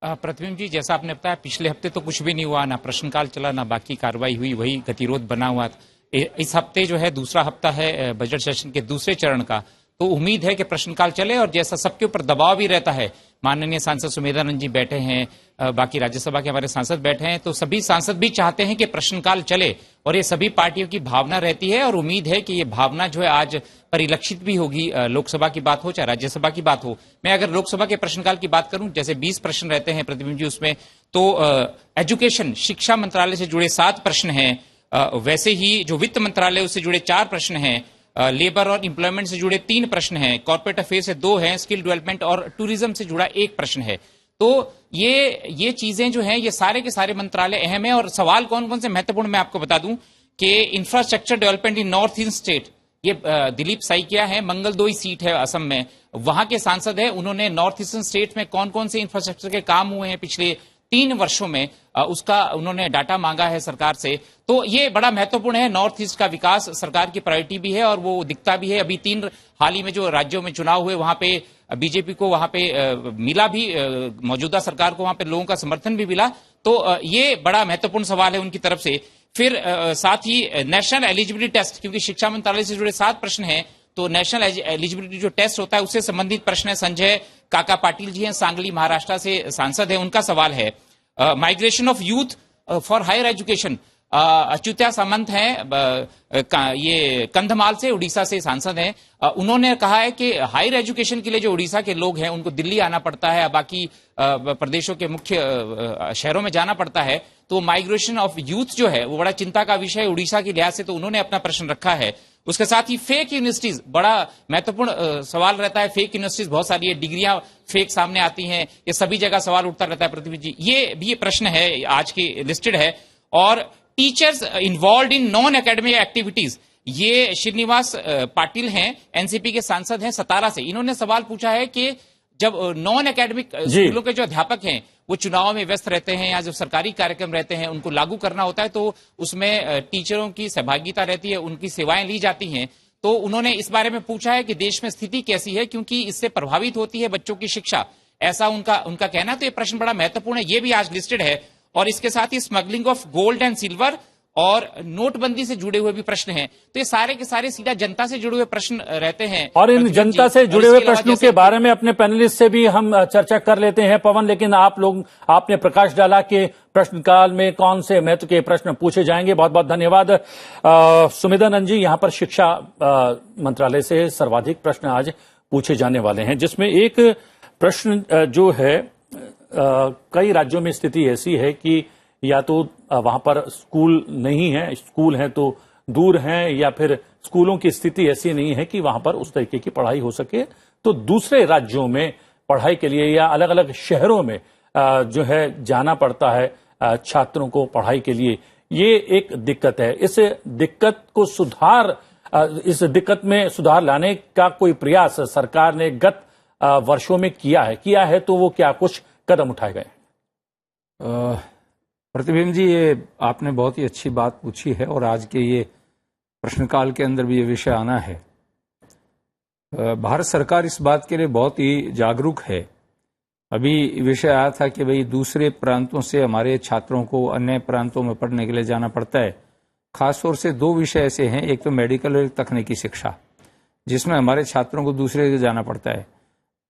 प्रतिबिंब जी, जैसा आपने बताया, पिछले हफ्ते तो कुछ भी नहीं हुआ, ना प्रश्नकाल चला, ना बाकी कार्रवाई हुई, वही गतिरोध बना हुआ। इस हफ्ते जो है दूसरा हफ्ता है बजट सेशन के दूसरे चरण का, तो उम्मीद है कि प्रश्नकाल चले। और जैसा सबके ऊपर दबाव भी रहता है, माननीय सांसद सुमेधानंद जी बैठे हैं, बाकी राज्यसभा के हमारे सांसद बैठे हैं, तो सभी सांसद भी चाहते हैं कि प्रश्नकाल चले और ये सभी पार्टियों की भावना रहती है। और उम्मीद है कि ये भावना जो है आज परिलक्षित भी होगी, लोकसभा की बात हो चाहे राज्यसभा की बात हो। मैं अगर लोकसभा के प्रश्नकाल की बात करूं, जैसे 20 प्रश्न रहते हैं प्रतिबिंब जी उसमें, तो एजुकेशन शिक्षा मंत्रालय से जुड़े 7 प्रश्न हैं, वैसे ही जो वित्त मंत्रालय उससे जुड़े 4 प्रश्न हैं, लेबर और एम्प्लॉयमेंट से जुड़े 3 प्रश्न हैं, कॉर्पोरेट अफेयर से 2 हैं, स्किल डेवलपमेंट और टूरिज्म से जुड़ा 1 प्रश्न है। तो ये चीजें जो हैं ये सारे के सारे मंत्रालय अहम है। और सवाल कौन कौन से महत्वपूर्ण मैं आपको बता दूं कि infrastructure development in north east state, ये दिलीप साइकिया है, मंगलदोई सीट है असम में, वहां के सांसद है। उन्होंने नॉर्थ ईस्टर्न स्टेट में कौन कौन से इंफ्रास्ट्रक्चर के काम हुए हैं पिछले 3 वर्षों में, उसका उन्होंने डाटा मांगा है सरकार से। तो ये बड़ा महत्वपूर्ण है, नॉर्थ ईस्ट का विकास सरकार की प्रायोरिटी भी है और वो दिखता भी है। अभी 3 हाल ही में जो राज्यों में चुनाव हुए वहां पे बीजेपी को वहां पे मिला भी, मौजूदा सरकार को वहां पे लोगों का समर्थन भी मिला। तो ये बड़ा महत्वपूर्ण सवाल है उनकी तरफ से। फिर साथ ही नेशनल एलिजिबिलिटी टेस्ट, क्योंकि शिक्षा मंत्रालय से जुड़े 7 प्रश्न हैं, तो नेशनल एलिजिबिलिटी जो टेस्ट होता है उससे संबंधित प्रश्न है। संजय काका पाटिल जी हैं, सांगली महाराष्ट्र से सांसद है, उनका सवाल है। Migration of youth for higher education, Achyuta Samanta हैं, ये कंधमाल से उड़ीसा से सांसद हैं। उन्होंने कहा है कि हायर एजुकेशन के लिए जो उड़ीसा के लोग हैं उनको दिल्ली आना पड़ता है, बाकी प्रदेशों के मुख्य शहरों में जाना पड़ता है, तो माइग्रेशन ऑफ यूथ जो है वो बड़ा चिंता का विषय है उड़ीसा के लिहाज से, तो उन्होंने अपना प्रश्न रखा है। उसके साथ ही फेक यूनिवर्सिटीज, बड़ा महत्वपूर्ण सवाल रहता है। फेक यूनिवर्सिटीज बहुत सारी है, डिग्रियां फेक सामने आती हैं, ये सभी जगह सवाल उठता रहता है प्रतिनिधि जी, ये भी प्रश्न है आज की लिस्टेड है। और teachers involve in non academic activities, ये श्रीनिवास पाटिल हैं, एनसीपी के सांसद हैं सतारा से। इन्होंने सवाल पूछा है कि जब नॉन एकेडमिक स्कूलों के जो अध्यापक हैं वो चुनाव में व्यस्त रहते हैं या जो सरकारी कार्यक्रम रहते हैं उनको लागू करना होता है, तो उसमें टीचरों की सहभागिता रहती है, उनकी सेवाएं ली जाती हैं। तो उन्होंने इस बारे में पूछा है कि देश में स्थिति कैसी है, क्योंकि इससे प्रभावित होती है बच्चों की शिक्षा, ऐसा उनका कहना है। तो ये प्रश्न बड़ा महत्वपूर्ण है, ये भी आज लिस्टेड है। और इसके साथ ही smuggling of gold and silver और नोटबंदी से जुड़े हुए भी प्रश्न हैं। तो ये सारे के सारे सीधा जनता से जुड़े हुए प्रश्न रहते हैं। और इन जनता से जुड़े हुए प्रश्नों के बारे में अपने पैनलिस्ट से भी हम चर्चा कर लेते हैं पवन, लेकिन आपने प्रकाश डाला कि प्रश्नकाल में कौन से महत्व के प्रश्न पूछे जाएंगे। बहुत बहुत धन्यवाद सुमिधानंद जी। यहां पर शिक्षा मंत्रालय से सर्वाधिक प्रश्न आज पूछे जाने वाले हैं, जिसमें एक प्रश्न जो है कई राज्यों में स्थिति ऐसी है कि या तो वहां पर स्कूल नहीं है, स्कूल हैं तो दूर हैं, या फिर स्कूलों की स्थिति ऐसी नहीं है कि वहां पर उस तरीके की पढ़ाई हो सके, तो दूसरे राज्यों में पढ़ाई के लिए या अलग अलग शहरों में जो है जाना पड़ता है छात्रों को पढ़ाई के लिए। ये एक दिक्कत है। इस दिक्कत में सुधार लाने का कोई प्रयास सरकार ने गत वर्षों में किया है तो वो क्या कुछ कदम उठाए गए? प्रतिबिंब जी, ये आपने बहुत ही अच्छी बात पूछी है और आज के ये प्रश्नकाल के अंदर भी ये विषय आना है। भारत सरकार इस बात के लिए बहुत ही जागरूक है। अभी विषय आया था कि भाई दूसरे प्रांतों से हमारे छात्रों को अन्य प्रांतों में पढ़ने के लिए जाना पड़ता है। खासतौर से दो विषय ऐसे हैं, एक तो मेडिकल और एक तकनीकी शिक्षा, जिसमें हमारे छात्रों को दूसरे जगह जाना पड़ता है।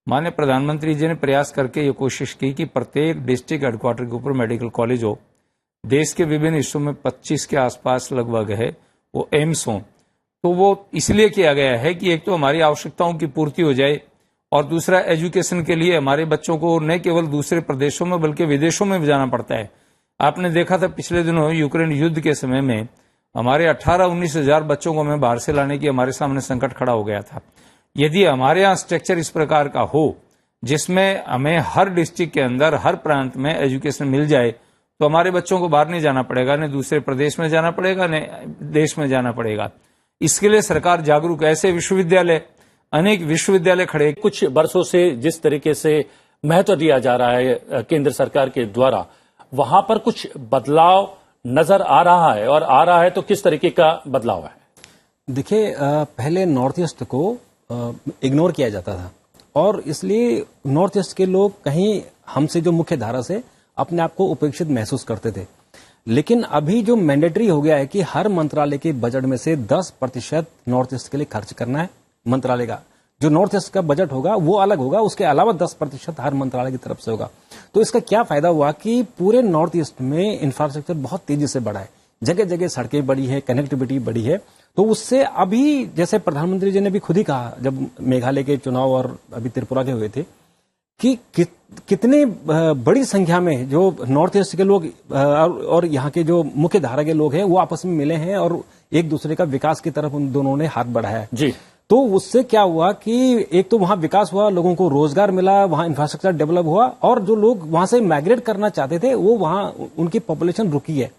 माननीय प्रधानमंत्री जी ने प्रयास करके ये कोशिश की कि प्रत्येक डिस्ट्रिक्ट हेडक्वार्टर के ऊपर मेडिकल कॉलेज हो। देश के विभिन्न हिस्सों में 25 के आसपास लगभग है वो एम्स हों। तो वो इसलिए किया गया है कि एक तो हमारी आवश्यकताओं की पूर्ति हो जाए और दूसरा एजुकेशन के लिए हमारे बच्चों को न केवल दूसरे प्रदेशों में बल्कि विदेशों में भी जाना पड़ता है। आपने देखा था पिछले दिनों यूक्रेन युद्ध के समय में हमारे 18-19 हजार बच्चों को हमें बाहर से लाने की हमारे सामने संकट खड़ा हो गया था। यदि हमारे यहाँ स्ट्रक्चर इस प्रकार का हो जिसमें हमें हर डिस्ट्रिक्ट के अंदर हर प्रांत में एजुकेशन मिल जाए तो हमारे बच्चों को बाहर नहीं जाना पड़ेगा, न दूसरे प्रदेश में जाना पड़ेगा, न देश में जाना पड़ेगा। इसके लिए सरकार जागरूक है। ऐसे विश्वविद्यालय, अनेक विश्वविद्यालय खड़े। कुछ वर्षों से जिस तरीके से महत्व दिया जा रहा है केंद्र सरकार के द्वारा, वहां पर कुछ बदलाव नजर आ रहा है, और आ रहा है तो किस तरीके का बदलाव है? देखिए, पहले नॉर्थ ईस्ट को इग्नोर किया जाता था और इसलिए नॉर्थ ईस्ट के लोग कहीं हमसे जो मुख्य धारा से अपने आप को उपेक्षित महसूस करते थे। लेकिन अभी जो मैंडेटरी हो गया है कि हर मंत्रालय के बजट में से 10% नॉर्थ ईस्ट के लिए खर्च करना है। मंत्रालय का जो नॉर्थ ईस्ट का बजट होगा वो अलग होगा, उसके अलावा 10% हर मंत्रालय की तरफ से होगा। तो इसका क्या फायदा हुआ कि पूरे नॉर्थ ईस्ट में इंफ्रास्ट्रक्चर बहुत तेजी से बढ़ा है, जगह जगह सड़कें बढ़ी है, कनेक्टिविटी बढ़ी है। तो उससे अभी जैसे प्रधानमंत्री जी ने भी खुद ही कहा जब मेघालय के चुनाव और अभी त्रिपुरा के हुए थे कि कितने बड़ी संख्या में जो नॉर्थ ईस्ट के लोग और यहाँ के जो मुख्य धारा के लोग हैं वो आपस में मिले हैं और एक दूसरे का विकास की तरफ उन दोनों ने हाथ बढ़ाया है जी। तो उससे क्या हुआ कि एक तो वहां विकास हुआ, लोगों को रोजगार मिला, वहां इंफ्रास्ट्रक्चर डेवलप हुआ, और जो लोग वहां से माइग्रेट करना चाहते थे वो वहां उनकी पॉपुलेशन रुकी है।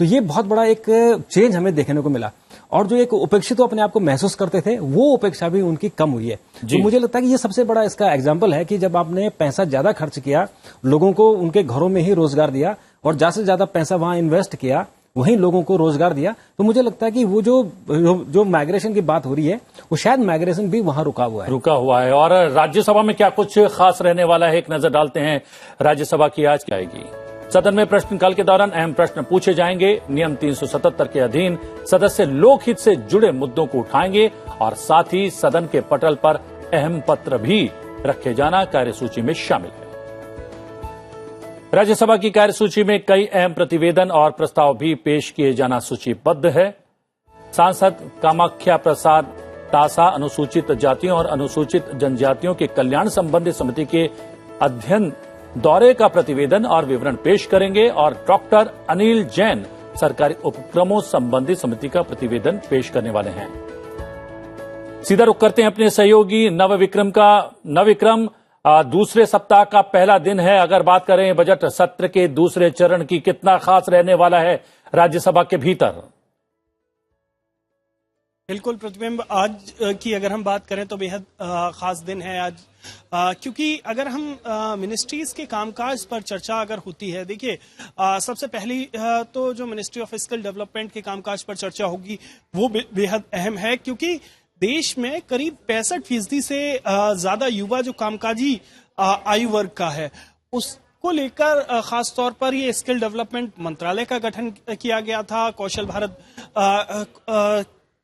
तो ये बहुत बड़ा एक चेंज हमें देखने को मिला, और जो एक उपेक्षित अपने आप को महसूस करते थे वो उपेक्षा भी उनकी कम हुई है। तो मुझे लगता है कि ये सबसे बड़ा इसका एग्जाम्पल है कि जब आपने पैसा ज्यादा खर्च किया, लोगों को उनके घरों में ही रोजगार दिया और ज्यादा से ज्यादा पैसा वहां इन्वेस्ट किया, वहीं लोगों को रोजगार दिया, तो मुझे लगता है कि वो जो माइग्रेशन की बात हो रही है वो शायद माइग्रेशन भी वहां रुका हुआ है। और राज्यसभा में क्या कुछ खास रहने वाला है, एक नजर डालते हैं। राज्यसभा की आज क्या आएगी? सदन में प्रश्नकाल के दौरान अहम प्रश्न पूछे जाएंगे। नियम 377 के अधीन सदस्य लोकहित से जुड़े मुद्दों को उठाएंगे और साथ ही सदन के पटल पर अहम पत्र भी रखे जाना कार्यसूची में शामिल है। राज्यसभा की कार्यसूची में कई अहम प्रतिवेदन और प्रस्ताव भी पेश किए जाना सूचीबद्ध है। सांसद कामाख्या प्रसाद तासा अनुसूचित जातियों और अनुसूचित जनजातियों के कल्याण संबंधी समिति के अध्ययन दौरे का प्रतिवेदन और विवरण पेश करेंगे, और डॉक्टर अनिल जैन सरकारी उपक्रमों संबंधी समिति का प्रतिवेदन पेश करने वाले हैं। सीधा रुख करते हैं अपने सहयोगी नवविक्रम का। नवविक्रम, दूसरे सप्ताह का पहला दिन है। अगर बात करें बजट सत्र के दूसरे चरण की, कितना खास रहने वाला है राज्यसभा के भीतर? बिल्कुल प्रतिबिंब, आज की अगर हम बात करें तो बेहद खास दिन है आज, क्योंकि अगर हम मिनिस्ट्रीज के कामकाज पर चर्चा अगर होती है, देखिए सबसे पहली तो जो मिनिस्ट्री ऑफ फिस्कल डेवलपमेंट के कामकाज पर चर्चा होगी वो बेहद अहम है, क्योंकि देश में करीब 65% से ज्यादा युवा जो कामकाजी आयु वर्ग का है, को लेकर खास तौर पर ये स्किल डेवलपमेंट मंत्रालय का गठन किया गया था, कौशल भारत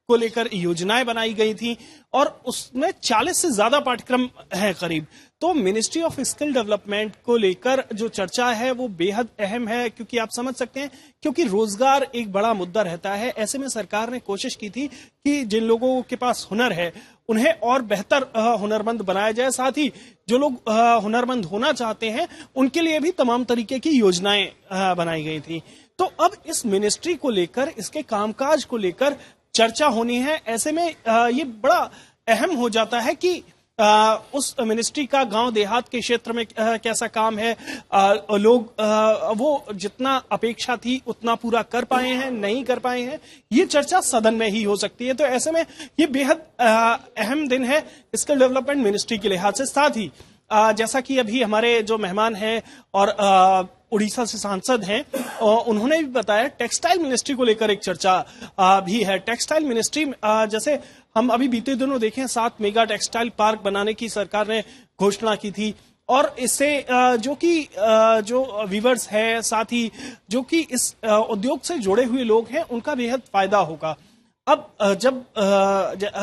को लेकर योजनाएं बनाई गई थी और उसमें 40 से ज्यादा पाठ्यक्रम हैं करीब। तो मिनिस्ट्री ऑफ स्किल डेवलपमेंट को लेकर जो चर्चा है वो बेहद अहम है, क्योंकि आप समझ सकते हैं क्योंकि रोजगार एक बड़ा मुद्दा रहता है। ऐसे में सरकार ने कोशिश की थी कि जिन लोगों के पास हुनर है उन्हें और बेहतर हुनरमंद बनाया जाए, साथ ही जो लोग हुनरमंद होना चाहते हैं उनके लिए भी तमाम तरीके की योजनाएं बनाई गई थी। तो अब इस मिनिस्ट्री को लेकर, इसके कामकाज को लेकर चर्चा होनी है। ऐसे में ये बड़ा अहम हो जाता है कि उस मिनिस्ट्री का गांव देहात के क्षेत्र में कैसा काम है, लोग वो जितना अपेक्षा थी उतना पूरा कर पाए हैं, नहीं कर पाए हैं, ये चर्चा सदन में ही हो सकती है। तो ऐसे में ये बेहद अहम दिन है स्किल डेवलपमेंट मिनिस्ट्री के लिहाज से। साथ ही जैसा कि अभी हमारे जो मेहमान हैं और उड़ीसा से सांसद हैं, उन्होंने भी बताया टेक्सटाइल मिनिस्ट्री को लेकर एक चर्चा भी है। टेक्सटाइल मिनिस्ट्री जैसे हम अभी बीते दिनों देखें 7 मेगा टेक्सटाइल पार्क बनाने की सरकार ने घोषणा की थी और इससे जो वीवर्स है, साथ ही जो कि इस उद्योग से जुड़े हुए लोग हैं उनका बेहद फायदा होगा। अब जब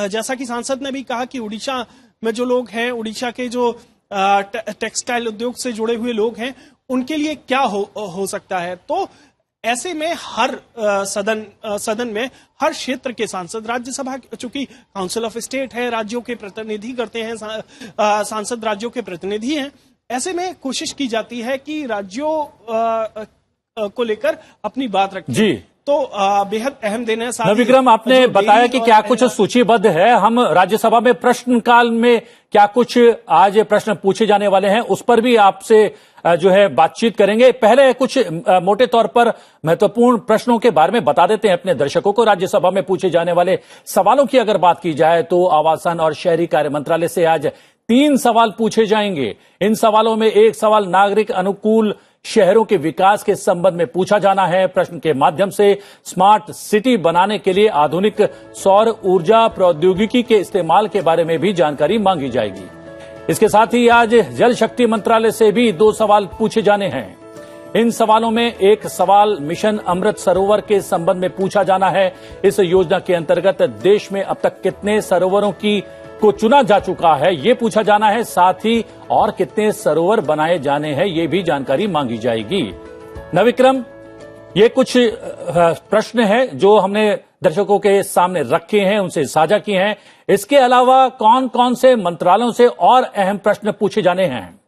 जैसा कि सांसद ने भी कहा कि उड़ीसा में जो लोग हैं, उड़ीसा के जो टेक्सटाइल उद्योग से जुड़े हुए लोग हैं उनके लिए क्या हो सकता है। तो ऐसे में हर सदन में हर क्षेत्र के सांसद, राज्यसभा चूंकि काउंसिल ऑफ स्टेट है, राज्यों के प्रतिनिधि करते हैं, सांसद राज्यों के प्रतिनिधि हैं, ऐसे में कोशिश की जाती है कि राज्यों को लेकर अपनी बात रखें। जी, तो बेहद अहम दिन है। नवविक्रम, आपने बताया कि क्या कुछ सूचीबद्ध है। हम राज्यसभा में प्रश्नकाल में क्या कुछ आज प्रश्न पूछे जाने वाले हैं उस पर भी आपसे जो है बातचीत करेंगे। पहले कुछ मोटे तौर पर महत्वपूर्ण प्रश्नों के बारे में बता देते हैं अपने दर्शकों को। राज्यसभा में पूछे जाने वाले सवालों की अगर बात की जाए तो आवासन और शहरी कार्य मंत्रालय से आज 3 सवाल पूछे जाएंगे। इन सवालों में एक सवाल नागरिक अनुकूल शहरों के विकास के संबंध में पूछा जाना है। प्रश्न के माध्यम से स्मार्ट सिटी बनाने के लिए आधुनिक सौर ऊर्जा प्रौद्योगिकी के इस्तेमाल के बारे में भी जानकारी मांगी जाएगी। इसके साथ ही आज जल शक्ति मंत्रालय से भी 2 सवाल पूछे जाने हैं। इन सवालों में एक सवाल मिशन अमृत सरोवर के संबंध में पूछा जाना है। इस योजना के अंतर्गत देश में अब तक कितने सरोवरों को चुना जा चुका है, ये पूछा जाना है। साथ ही और कितने सरोवर बनाए जाने हैं, ये भी जानकारी मांगी जाएगी। नवविक्रम, ये कुछ प्रश्न हैं जो हमने दर्शकों के सामने रखे हैं, उनसे साझा किए हैं। इसके अलावा कौन कौन से मंत्रालयों से और अहम प्रश्न पूछे जाने हैं?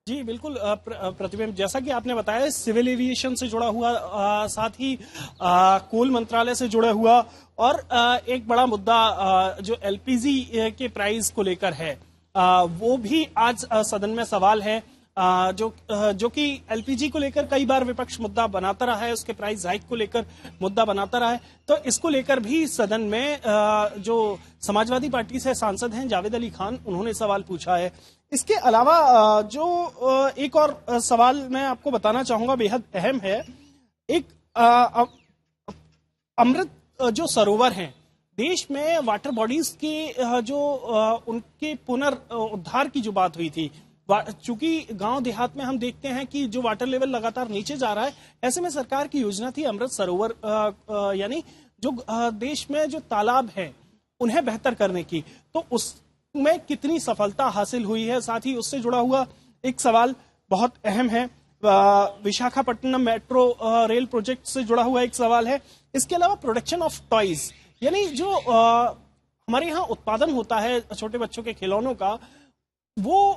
जी बिल्कुल प्रतिबिंब, जैसा कि आपने बताया सिविल एविएशन से जुड़ा हुआ, साथ ही कोल मंत्रालय से जुड़ा हुआ और एक बड़ा मुद्दा जो एलपीजी के प्राइस को लेकर है, वो भी आज सदन में सवाल है। जो कि एलपीजी को लेकर कई बार विपक्ष मुद्दा बनाता रहा है, उसके प्राइस हाइक को लेकर मुद्दा बनाता रहा है। तो इसको लेकर भी सदन में जो समाजवादी पार्टी से सांसद हैं जावेद अली खान, उन्होंने सवाल पूछा है। इसके अलावा जो एक और सवाल मैं आपको बताना चाहूंगा बेहद अहम है। एक अमृत जो सरोवर हैं देश में, वाटर बॉडीज के जो उनके पुनर्उद्धार की जो बात हुई थी, चूंकि गांव देहात में हम देखते हैं कि जो वाटर लेवल लगातार नीचे जा रहा है, ऐसे में सरकार की योजना थी अमृत सरोवर, यानी जो देश में जो तालाब हैं उन्हें बेहतर करने की। तो उसमें कितनी सफलता हासिल हुई है, साथ ही उससे जुड़ा हुआ एक सवाल बहुत अहम है। विशाखापट्टनम मेट्रो रेल प्रोजेक्ट से जुड़ा हुआ एक सवाल है। इसके अलावा प्रोडक्शन ऑफ टॉयज, यानी जो हमारे यहाँ उत्पादन होता है छोटे बच्चों के खिलौनों का, वो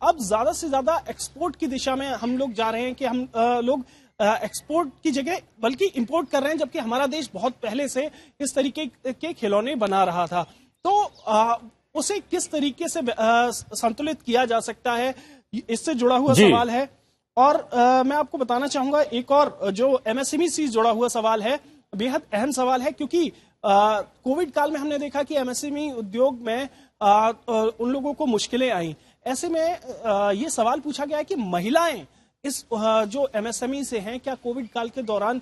अब ज्यादा से ज्यादा एक्सपोर्ट की दिशा में हम लोग जा रहे हैं कि हम लोग एक्सपोर्ट की जगह बल्कि इंपोर्ट कर रहे हैं, जबकि हमारा देश बहुत पहले से इस तरीके के खिलौने बना रहा था। तो उसे किस तरीके से संतुलित किया जा सकता है, इससे जुड़ा हुआ सवाल है। और मैं आपको बताना चाहूंगा एक और जो एमएसएमई से जुड़ा हुआ सवाल है, बेहद अहम सवाल है, क्योंकि कोविड काल में हमने देखा कि एमएसएमई उद्योग में उन लोगों को मुश्किलें आई। ऐसे में ये सवाल पूछा गया है कि महिलाएं इस जो एमएसएमई से हैं, क्या कोविड काल के दौरान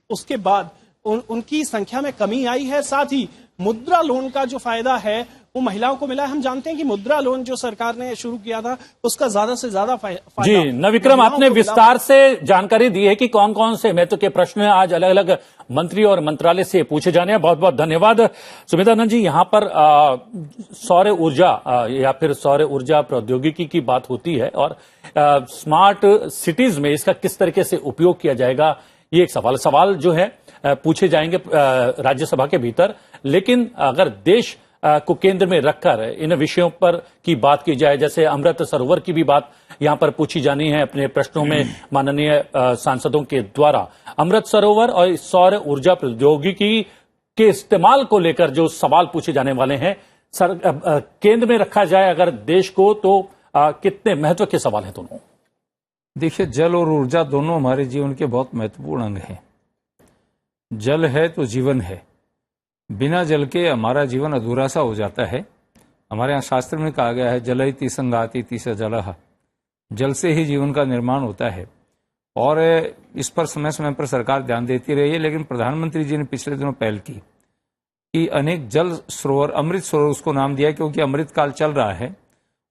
उसके बाद उनकी संख्या में कमी आई है? साथ ही मुद्रा लोन का जो फायदा है वो महिलाओं को मिला है। हम जानते हैं कि मुद्रा लोन जो सरकार ने शुरू किया था उसका ज्यादा से ज्यादा फायदा जी नविक्रम, आपने विस्तार से जानकारी दी है कि कौन कौन से महत्व के प्रश्न आज अलग अलग मंत्री और मंत्रालय से पूछे जाने हैं। बहुत बहुत धन्यवाद सुमित्रानंद जी। यहाँ पर सौर ऊर्जा या फिर सौर ऊर्जा प्रौद्योगिकी की बात होती है और स्मार्ट सिटीज में इसका किस तरीके से उपयोग किया जाएगा, ये एक सवाल जो है पूछे जाएंगे राज्यसभा के भीतर। लेकिन अगर देश को केंद्र में रखकर इन विषयों पर की बात की जाए, जैसे अमृत सरोवर की भी बात यहां पर पूछी जानी है अपने प्रश्नों में माननीय सांसदों के द्वारा। अमृत सरोवर और सौर ऊर्जा प्रौद्योगिकी के इस्तेमाल को लेकर जो सवाल पूछे जाने वाले हैं केंद्र में रखा जाए अगर देश को, तो कितने महत्व के सवाल हैं दोनों? देखिए, जल और ऊर्जा दोनों हमारे जीवन के बहुत महत्वपूर्ण अंग हैं। जल है तो जीवन है, बिना जल के हमारा जीवन अधूरा सा हो जाता है। हमारे यहाँ शास्त्र में कहा गया है जलयति संगाति तिस जलह, जल से ही जीवन का निर्माण होता है और इस पर समय समय पर सरकार ध्यान देती रही है। लेकिन प्रधानमंत्री जी ने पिछले दिनों पहल की कि अनेक जल सरोवर, अमृत सरोवर उसको नाम दिया क्योंकि अमृत काल चल रहा है,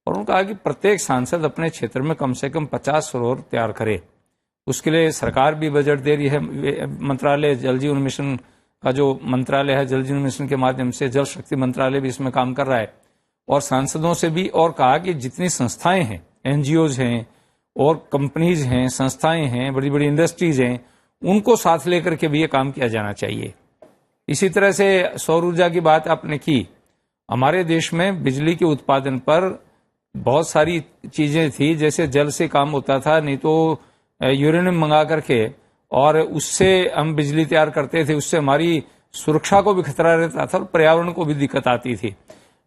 और उन्होंने कहा कि प्रत्येक सांसद अपने क्षेत्र में कम से कम 50 सरोवर तैयार करे। उसके लिए सरकार भी बजट दे रही है। मंत्रालय जल जीवन मिशन का जो मंत्रालय है, जल जीवन मिशन के माध्यम से जल शक्ति मंत्रालय भी इसमें काम कर रहा है, और सांसदों से भी और कहा कि जितनी संस्थाएं हैं, एनजीओज हैं और कंपनीज हैं, संस्थाएं हैं, बड़ी बड़ी इंडस्ट्रीज हैं, उनको साथ लेकर के भी ये काम किया जाना चाहिए। इसी तरह से सौर ऊर्जा की बात आपने की। हमारे देश में बिजली के उत्पादन पर बहुत सारी चीजें थी, जैसे जल से काम होता था, नहीं तो यूरेनियम मंगा करके और उससे हम बिजली तैयार करते थे। उससे हमारी सुरक्षा को भी खतरा रहता था और पर्यावरण को भी दिक्कत आती थी।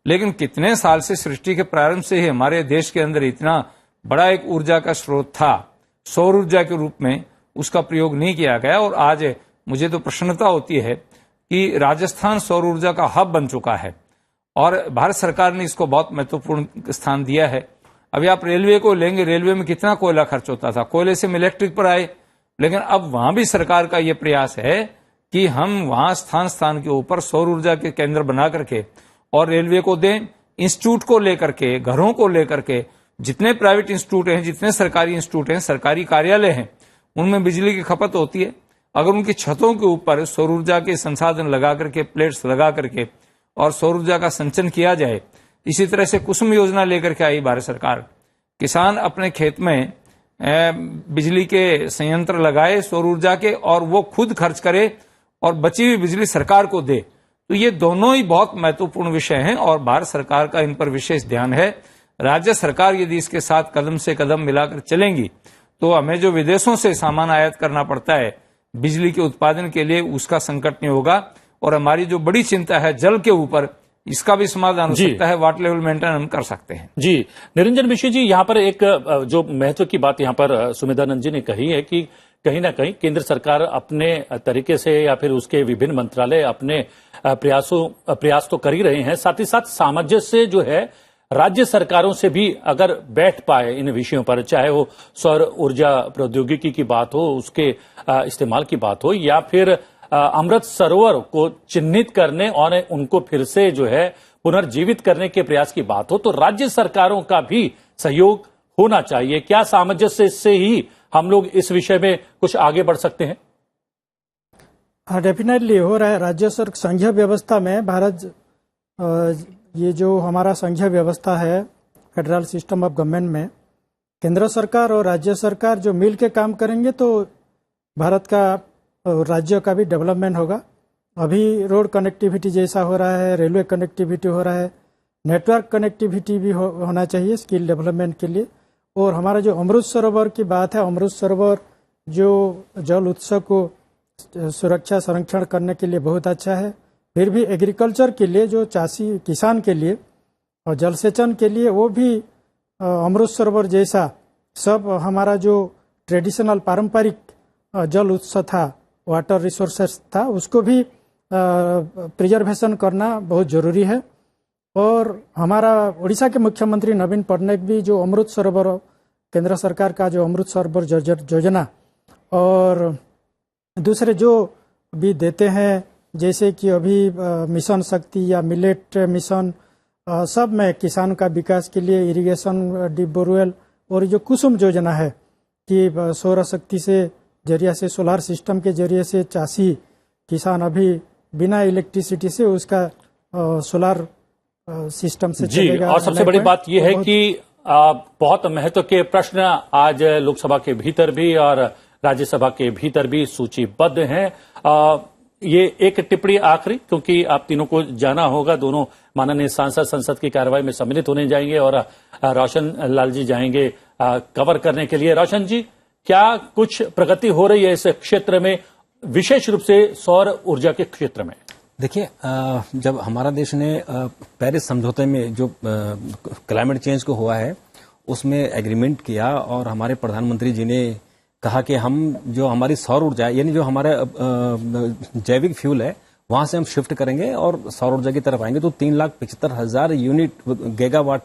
लेकिन कितने साल से सृष्टि के प्रारंभ से ही हमारे देश के अंदर इतना बड़ा एक ऊर्जा का स्रोत था, सौर ऊर्जा के रूप में उसका प्रयोग नहीं किया गया। और आज मुझे तो प्रसन्नता होती है कि राजस्थान सौर ऊर्जा का हब बन चुका है और भारत सरकार ने इसको बहुत महत्वपूर्ण स्थान दिया है। अभी आप रेलवे को लेंगे, रेलवे में कितना कोयला खर्च होता था, कोयले से हम इलेक्ट्रिक पर आए। लेकिन अब वहां भी सरकार का यह प्रयास है कि हम वहां स्थान स्थान के ऊपर सौर ऊर्जा के केंद्र बना करके और रेलवे को दें, इंस्टीट्यूट को लेकर के, घरों को लेकर के, जितने प्राइवेट इंस्टीट्यूट हैं, जितने सरकारी इंस्टीट्यूट हैं, सरकारी कार्यालय हैं, उनमें बिजली की खपत होती है। अगर उनकी छतों के ऊपर सौर ऊर्जा के संसाधन लगा करके, प्लेट्स लगा करके और सौर ऊर्जा का संचयन किया जाए। इसी तरह से कुसुम योजना लेकर के आई भारत सरकार। किसान अपने खेत में बिजली के संयंत्र लगाए सौर ऊर्जा के और वो खुद खर्च करे और बची हुई बिजली सरकार को दे। तो ये दोनों ही बहुत महत्वपूर्ण विषय हैं और भारत सरकार का इन पर विशेष ध्यान है। राज्य सरकार यदि इसके साथ कदम से कदम मिलाकर चलेंगी तो हमें जो विदेशों से सामान आयात करना पड़ता है बिजली के उत्पादन के लिए, उसका संकट नहीं होगा। और हमारी जो बड़ी चिंता है जल के ऊपर, इसका भी समाधान हो सकता है, वाटर लेवल मेंटेन हम कर सकते हैं। जी निरंजन मिश्र जी, यहाँ पर एक जो महत्व की बात यहाँ पर सुमित्रानंद जी ने कही है कि कहीं ना कहीं केंद्र सरकार अपने तरीके से या फिर उसके विभिन्न मंत्रालय अपने प्रयास तो कर ही रहे हैं, साथ ही साथ सामंजस्य जो है राज्य सरकारों से भी अगर बैठ पाए इन विषयों पर, चाहे वो सौर ऊर्जा प्रौद्योगिकी की बात हो, उसके इस्तेमाल की बात हो, या फिर अमृत सरोवर को चिन्हित करने और उनको फिर से जो है पुनर्जीवित करने के प्रयास की बात हो, तो राज्य सरकारों का भी सहयोग होना चाहिए। क्या सामंजस्य से ही हम लोग इस विषय में कुछ आगे बढ़ सकते हैं? हाँ, डेफिनेटली हो रहा है। राज्य सरकार संघीय व्यवस्था में भारत, ये जो हमारा संघीय व्यवस्था है, फेडरल सिस्टम ऑफ गवर्नमेंट में केंद्र सरकार और राज्य सरकार जो मिल के काम करेंगे तो भारत का, राज्य का भी डेवलपमेंट होगा। अभी रोड कनेक्टिविटी जैसा हो रहा है, रेलवे कनेक्टिविटी हो रहा है, नेटवर्क कनेक्टिविटी भी होना चाहिए स्किल डेवलपमेंट के लिए। और हमारा जो अमृत सरोवर की बात है, अमृत सरोवर जो जल उत्सव को सुरक्षा संरक्षण करने के लिए बहुत अच्छा है। फिर भी एग्रीकल्चर के लिए, जो चाषी किसान के लिए और जल सेचन के लिए, वो भी अमृत सरोवर जैसा सब हमारा जो ट्रेडिशनल पारंपरिक जल उत्सव था, वाटर रिसोर्सेस था, उसको भी प्रिजर्वेशन करना बहुत जरूरी है। और हमारा उड़ीसा के मुख्यमंत्री नवीन पटनायक भी जो अमृत सरोवर, केंद्र सरकार का जो अमृत सरोवर योजना और दूसरे जो भी देते हैं, जैसे कि अभी मिशन शक्ति या मिलेट मिशन सब में किसानों का विकास के लिए इरिगेशन, डीप बोरवेल और जो कुसुम योजना है कि सौर शक्ति से जरिया से, सोलार सिस्टम के जरिए से चासी किसान अभी बिना इलेक्ट्रिसिटी से उसका सोलार सिस्टम से जी। चलेगा। और सबसे बड़ी बात यह है कि बहुत महत्व के प्रश्न आज लोकसभा के भीतर भी और राज्यसभा के भीतर भी सूचीबद्ध हैं। ये एक टिप्पणी आखिरी, क्योंकि आप तीनों को जाना होगा, दोनों माननीय सांसद संसद की कार्यवाही में सम्मिलित होने जाएंगे और रोशन लाल जी जाएंगे कवर करने के लिए। रोशन जी, क्या कुछ प्रगति हो रही है इस क्षेत्र में, विशेष रूप से सौर ऊर्जा के क्षेत्र में? देखिए, जब हमारा देश ने पेरिस समझौते में जो क्लाइमेट चेंज को हुआ है उसमें एग्रीमेंट किया और हमारे प्रधानमंत्री जी ने कहा कि हम जो हमारी सौर ऊर्जा यानी जो हमारा जैविक फ्यूल है वहां से हम शिफ्ट करेंगे और सौर ऊर्जा की तरफ आएंगे, तो 3,75,000 यूनिट गीगावाट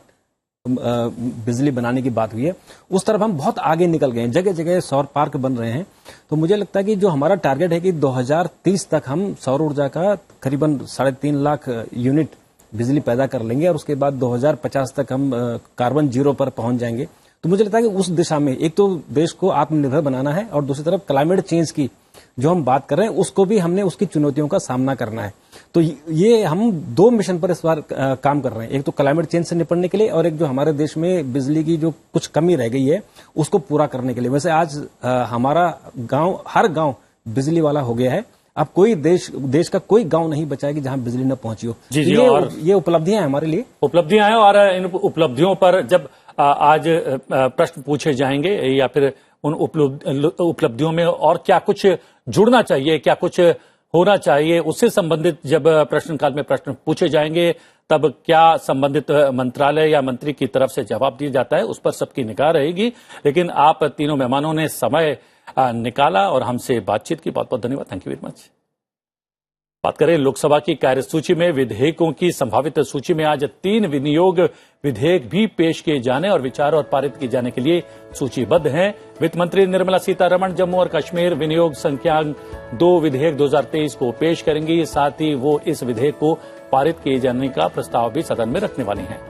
बिजली बनाने की बात हुई है। उस तरफ हम बहुत आगे निकल गए हैं, जगह जगह सौर पार्क बन रहे हैं। तो मुझे लगता है कि जो हमारा टारगेट है कि 2030 तक हम सौर ऊर्जा का करीबन 3.5 लाख यूनिट बिजली पैदा कर लेंगे और उसके बाद 2050 तक हम कार्बन जीरो पर पहुंच जाएंगे। तो मुझे लगता है कि उस दिशा में एक तो देश को आत्मनिर्भर बनाना है और दूसरी तरफ क्लाइमेट चेंज की जो हम बात कर रहे हैं उसको भी हमने उसकी चुनौतियों का सामना करना है। तो ये हम 2 मिशन पर इस बार काम कर रहे हैं, एक तो क्लाइमेट चेंज से निपटने के लिए और एक जो हमारे देश में बिजली की जो कुछ कमी रह गई है उसको पूरा करने के लिए। वैसे आज हमारा गांव, हर गांव बिजली वाला हो गया है। अब कोई देश का कोई गांव नहीं बचा है कि जहां बिजली न पहुंची हो। जी जी, ये उपलब्धियां हैं हमारे लिए, उपलब्धियां हैं। और इन उपलब्धियों पर जब आज प्रश्न पूछे जाएंगे या फिर उन उपलब्धियों में और क्या कुछ जुड़ना चाहिए, क्या कुछ होना चाहिए, उससे संबंधित जब प्रश्नकाल में प्रश्न पूछे जाएंगे तब क्या संबंधित मंत्रालय या मंत्री की तरफ से जवाब दिया जाता है उस पर सबकी निगाह रहेगी। लेकिन आप तीनों मेहमानों ने समय निकाला और हमसे बातचीत की, बहुत बहुत धन्यवाद। Thank you very much. बात करें लोकसभा की कार्यसूची में विधेयकों की संभावित सूची में आज 3 विनियोग विधेयक भी पेश किए जाने और विचार और पारित किए जाने के लिए सूचीबद्ध हैं। वित्त मंत्री निर्मला सीतारमण जम्मू और कश्मीर विनियोग संख्या 2 विधेयक 2023 को पेश करेंगी। साथ ही वो इस विधेयक को पारित किए जाने का प्रस्ताव भी सदन में रखने वाली हैं।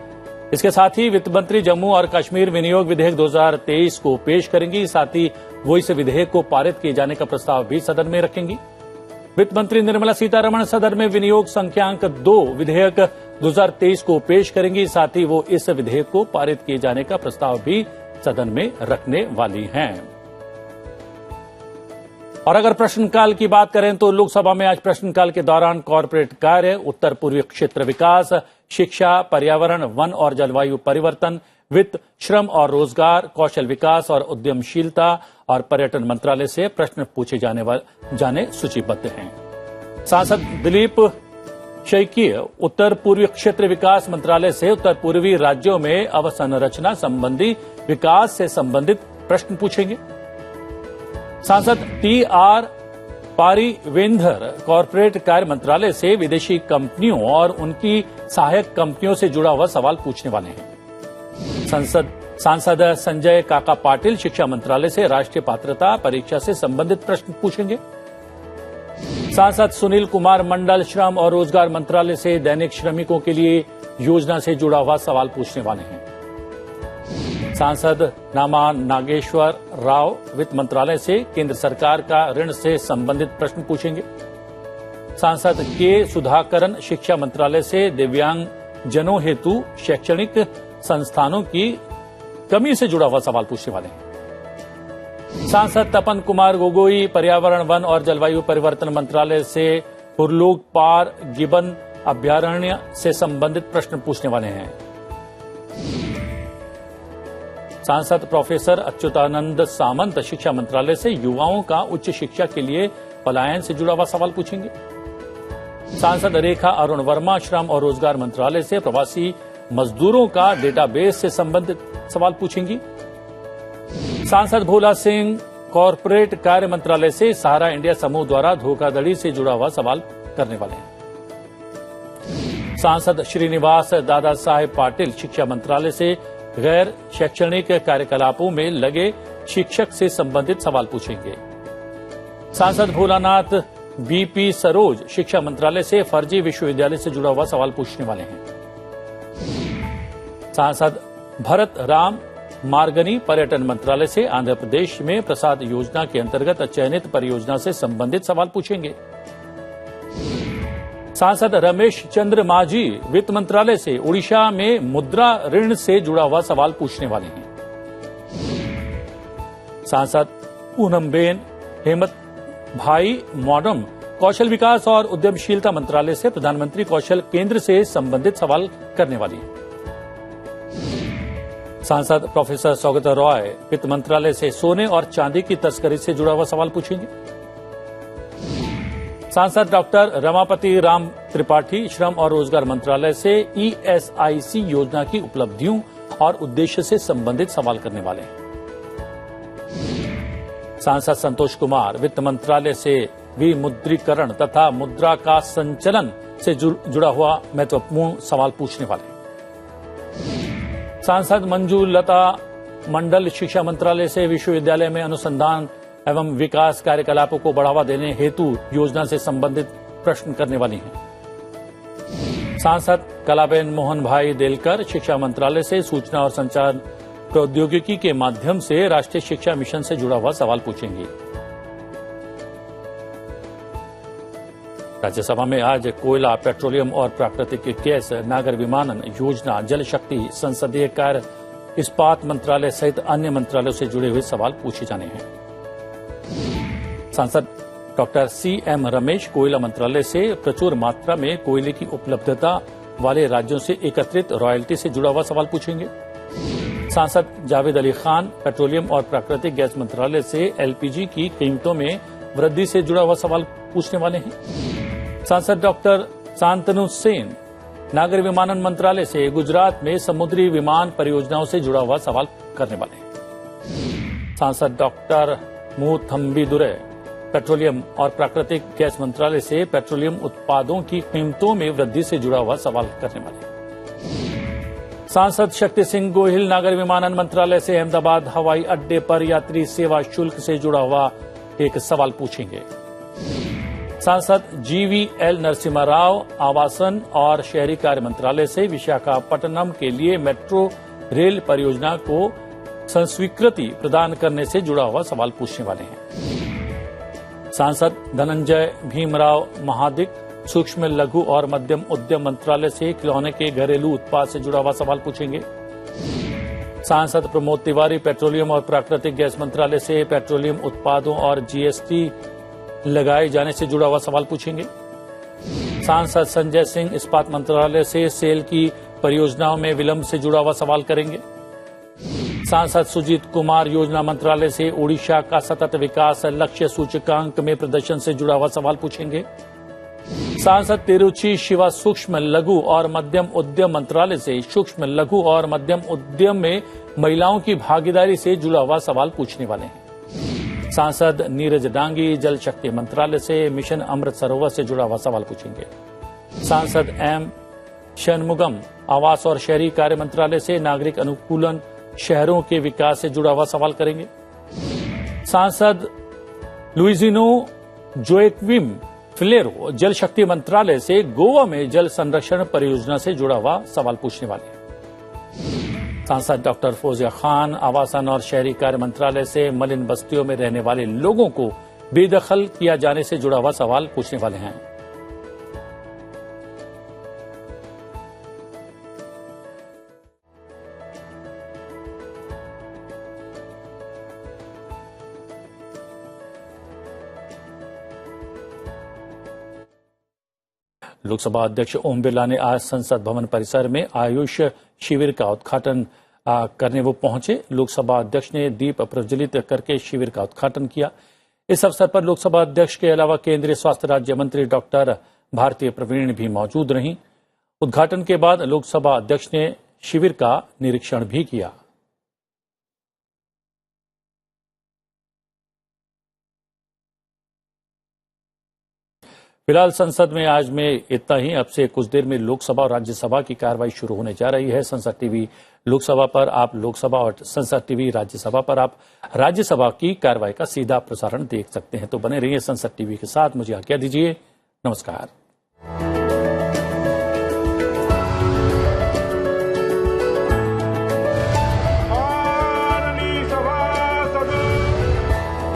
इसके साथ ही वित्त मंत्री जम्मू और कश्मीर विनियोग विधेयक 2023 को पेश करेंगी। साथ ही वो इस विधेयक को पारित किए जाने का प्रस्ताव भी सदन में रखेंगी। वित्त मंत्री निर्मला सीतारमण सदन में विनियोग संख्यांक 2 विधेयक 2023 को पेश करेंगी। साथ ही वो इस विधेयक को पारित किए जाने का प्रस्ताव भी सदन में रखने वाली हैं। और अगर प्रश्नकाल की बात करें तो लोकसभा में आज प्रश्नकाल के दौरान कॉरपोरेट कार्य, उत्तर पूर्वी क्षेत्र विकास, शिक्षा, पर्यावरण, वन और जलवायु परिवर्तन, वित्त, श्रम और रोजगार, कौशल विकास और उद्यमशीलता और पर्यटन मंत्रालय से प्रश्न पूछे जाने सूचीबद्ध हैं। सांसद दिलीप शैकीय उत्तर पूर्वी क्षेत्र विकास मंत्रालय से उत्तर पूर्वी राज्यों में अवसंरचना संबंधी विकास से संबंधित प्रश्न पूछेंगे। सांसद टी.आर. पारिवेंद्र कॉरपोरेट कार्य मंत्रालय से विदेशी कंपनियों और उनकी सहायक कंपनियों से जुड़ा हुआ सवाल पूछने वाले हैं। सांसद संजय काका पाटिल शिक्षा मंत्रालय से राष्ट्रीय पात्रता परीक्षा से संबंधित प्रश्न पूछेंगे। सांसद सुनील कुमार मंडल श्रम और रोजगार मंत्रालय से दैनिक श्रमिकों के लिए योजना से जुड़ा हुआ सवाल पूछने वाले हैं। सांसद नामा नागेश्वर राव वित्त मंत्रालय से केंद्र सरकार का ऋण से संबंधित प्रश्न पूछेंगे। सांसद के सुधाकरन शिक्षा मंत्रालय से दिव्यांग जनों हेतु शैक्षणिक संस्थानों की कमी से जुड़ा हुआ सवाल पूछने वाले हैं। सांसद तपन कुमार गोगोई पर्यावरण, वन और जलवायु परिवर्तन मंत्रालय से हुरलोग पार गिबन अभ्यारण्य से संबंधित प्रश्न पूछने वाले हैं। सांसद प्रोफेसर अच्युतानंद सामंत शिक्षा मंत्रालय से युवाओं का उच्च शिक्षा के लिए पलायन से जुड़ा हुआ सवाल पूछेंगे। सांसद रेखा अरुण वर्मा श्रम और रोजगार मंत्रालय से प्रवासी मजदूरों का डेटाबेस से संबंधित सवाल पूछेंगी। सांसद भोला सिंह कॉरपोरेट कार्य मंत्रालय से सहारा इंडिया समूह द्वारा धोखाधड़ी से जुड़ा हुआ सवाल करने वाले हैं। सांसद श्रीनिवास दादा साहेब पाटिल शिक्षा मंत्रालय से गैर शैक्षणिक कार्यकलापों में लगे शिक्षक से संबंधित सवाल पूछेंगे। सांसद भोलानाथ बीपी सरोज शिक्षा मंत्रालय से फर्जी विश्वविद्यालय से जुड़ा हुआ सवाल पूछने वाले हैं। सांसद भरत राम मार्गनी पर्यटन मंत्रालय से आंध्र प्रदेश में प्रसाद योजना के अंतर्गत चयनित परियोजना से संबंधित सवाल पूछेंगे। सांसद रमेश चंद्र माझी वित्त मंत्रालय से ओडिशा में मुद्रा ऋण से जुड़ा हुआ सवाल पूछने वाले हैं। सांसद पूनमबेन हेमत भाई मॉडम कौशल विकास और उद्यमशीलता मंत्रालय से प्रधानमंत्री कौशल केंद्र से संबंधित सवाल करने वाली है। सांसद प्रोफेसर सौगत रॉय वित्त मंत्रालय से सोने और चांदी की तस्करी से जुड़ा हुआ सवाल पूछेंगे। सांसद डॉक्टर रमापति राम त्रिपाठी श्रम और रोजगार मंत्रालय से ESIC योजना की उपलब्धियों और उद्देश्य से संबंधित सवाल करने वाले हैं। सांसद संतोष कुमार वित्त मंत्रालय से विमुद्रीकरण तथा मुद्रा का संचलन से जुड़ा हुआ महत्वपूर्ण सवाल पूछने वाले हैं। सांसद मंजू लता मंडल शिक्षा मंत्रालय से विश्वविद्यालय में अनुसंधान एवं विकास कार्यकलापों को बढ़ावा देने हेतु योजना से संबंधित प्रश्न करने वाली हैं। सांसद कलाबेन मोहन भाई देलकर शिक्षा मंत्रालय से सूचना और संचार प्रौद्योगिकी के माध्यम से राष्ट्रीय शिक्षा मिशन से जुड़ा हुआ सवाल पूछेंगी। राज्यसभा में आज कोयला, पेट्रोलियम और प्राकृतिक गैस, नागर विमानन योजना, जल शक्ति, संसदीय कार्य, इस्पात मंत्रालय सहित अन्य मंत्रालयों से जुड़े हुए सवाल पूछे जाने हैं। सांसद डॉक्टर CM रमेश कोयला मंत्रालय से प्रचुर मात्रा में कोयले की उपलब्धता वाले राज्यों से एकत्रित रॉयल्टी से जुड़ा हुआ सवाल पूछेंगे। सांसद जावेद अली खान पेट्रोलियम और प्राकृतिक गैस मंत्रालय से LPG की कीमतों में वृद्धि से जुड़ा हुआ सवाल पूछने वाले हैं। सांसद डॉक्टर शांतनु सेन नागर विमानन मंत्रालय से गुजरात में समुद्री विमान परियोजनाओं से जुड़ा हुआ सवाल करने वाले हैं। सांसद डॉक्टर मुथम्बी दुरे पेट्रोलियम और प्राकृतिक गैस मंत्रालय से पेट्रोलियम उत्पादों की कीमतों में वृद्धि से जुड़ा हुआ सवाल करने वाले हैं। सांसद शक्ति सिंह गोहिल नागर विमानन मंत्रालय से अहमदाबाद हवाई अड्डे पर यात्री सेवा शुल्क से जुड़ा हुआ एक सवाल पूछेंगे। सांसद GVL नरसिम्हा राव आवासन और शहरी कार्य मंत्रालय से विशाखापट्टनम के लिए मेट्रो रेल परियोजना को संस्वीकृति प्रदान करने से जुड़ा हुआ सवाल पूछने वाले हैं। सांसद धनंजय भीमराव महादिक सूक्ष्म लघु और मध्यम उद्यम मंत्रालय से खिलौने के घरेलू उत्पाद से जुड़ा हुआ सवाल पूछेंगे। सांसद प्रमोद तिवारी पेट्रोलियम और प्राकृतिक गैस मंत्रालय से पेट्रोलियम उत्पादों और GST लगाए जाने से जुड़ा हुआ सवाल पूछेंगे। सांसद संजय सिंह इस्पात मंत्रालय से सेल की परियोजनाओं में विलंब से जुड़ा हुआ सवाल करेंगे। सांसद सुजीत कुमार योजना मंत्रालय से ओडिशा का सतत विकास लक्ष्य सूचकांक में प्रदर्शन से जुड़ा हुआ सवाल पूछेंगे। सांसद तिरुचि शिवा सूक्ष्म लघु और मध्यम उद्यम मंत्रालय से सूक्ष्म लघु और मध्यम उद्यम में महिलाओं की भागीदारी से जुड़ा हुआ सवाल पूछने वाले हैं। सांसद नीरज डांगी जल शक्ति मंत्रालय से मिशन अमृत सरोवर से जुड़ा हुआ सवाल पूछेंगे। सांसद M षणमुगम आवास और शहरी कार्य मंत्रालय से नागरिक अनुकूलन शहरों के विकास से जुड़ा हुआ सवाल करेंगे। सांसद लुइजिनो जोएक्विम फिलेरो जल शक्ति मंत्रालय से गोवा में जल संरक्षण परियोजना से जुड़ा हुआ सवाल पूछने वाले हैं। सांसद डॉक्टर फौजिया खान आवासन और शहरी कार्य मंत्रालय से मलिन बस्तियों में रहने वाले लोगों को बेदखल किया जाने से जुड़ा हुआ सवाल पूछने वाले हैं। लोकसभा अध्यक्ष ओम बिरला ने आज संसद भवन परिसर में आयुष शिविर का उद्घाटन करने वो पहुंचे। लोकसभा अध्यक्ष ने दीप प्रज्वलित करके शिविर का उद्घाटन किया। इस अवसर पर लोकसभा अध्यक्ष के अलावा केंद्रीय स्वास्थ्य राज्य मंत्री डॉक्टर भारती प्रवीण भी मौजूद रहीं। उद्घाटन के बाद लोकसभा अध्यक्ष ने शिविर का निरीक्षण भी किया। फिलहाल संसद में आज में इतना ही। अब से कुछ देर में लोकसभा और राज्यसभा की कार्रवाई शुरू होने जा रही है। संसद टीवी लोकसभा पर आप लोकसभा और संसद टीवी राज्यसभा पर आप राज्यसभा की कार्रवाई का सीधा प्रसारण देख सकते हैं। तो बने रहिए संसद टीवी के साथ। मुझे आज्ञा दीजिए। नमस्कार।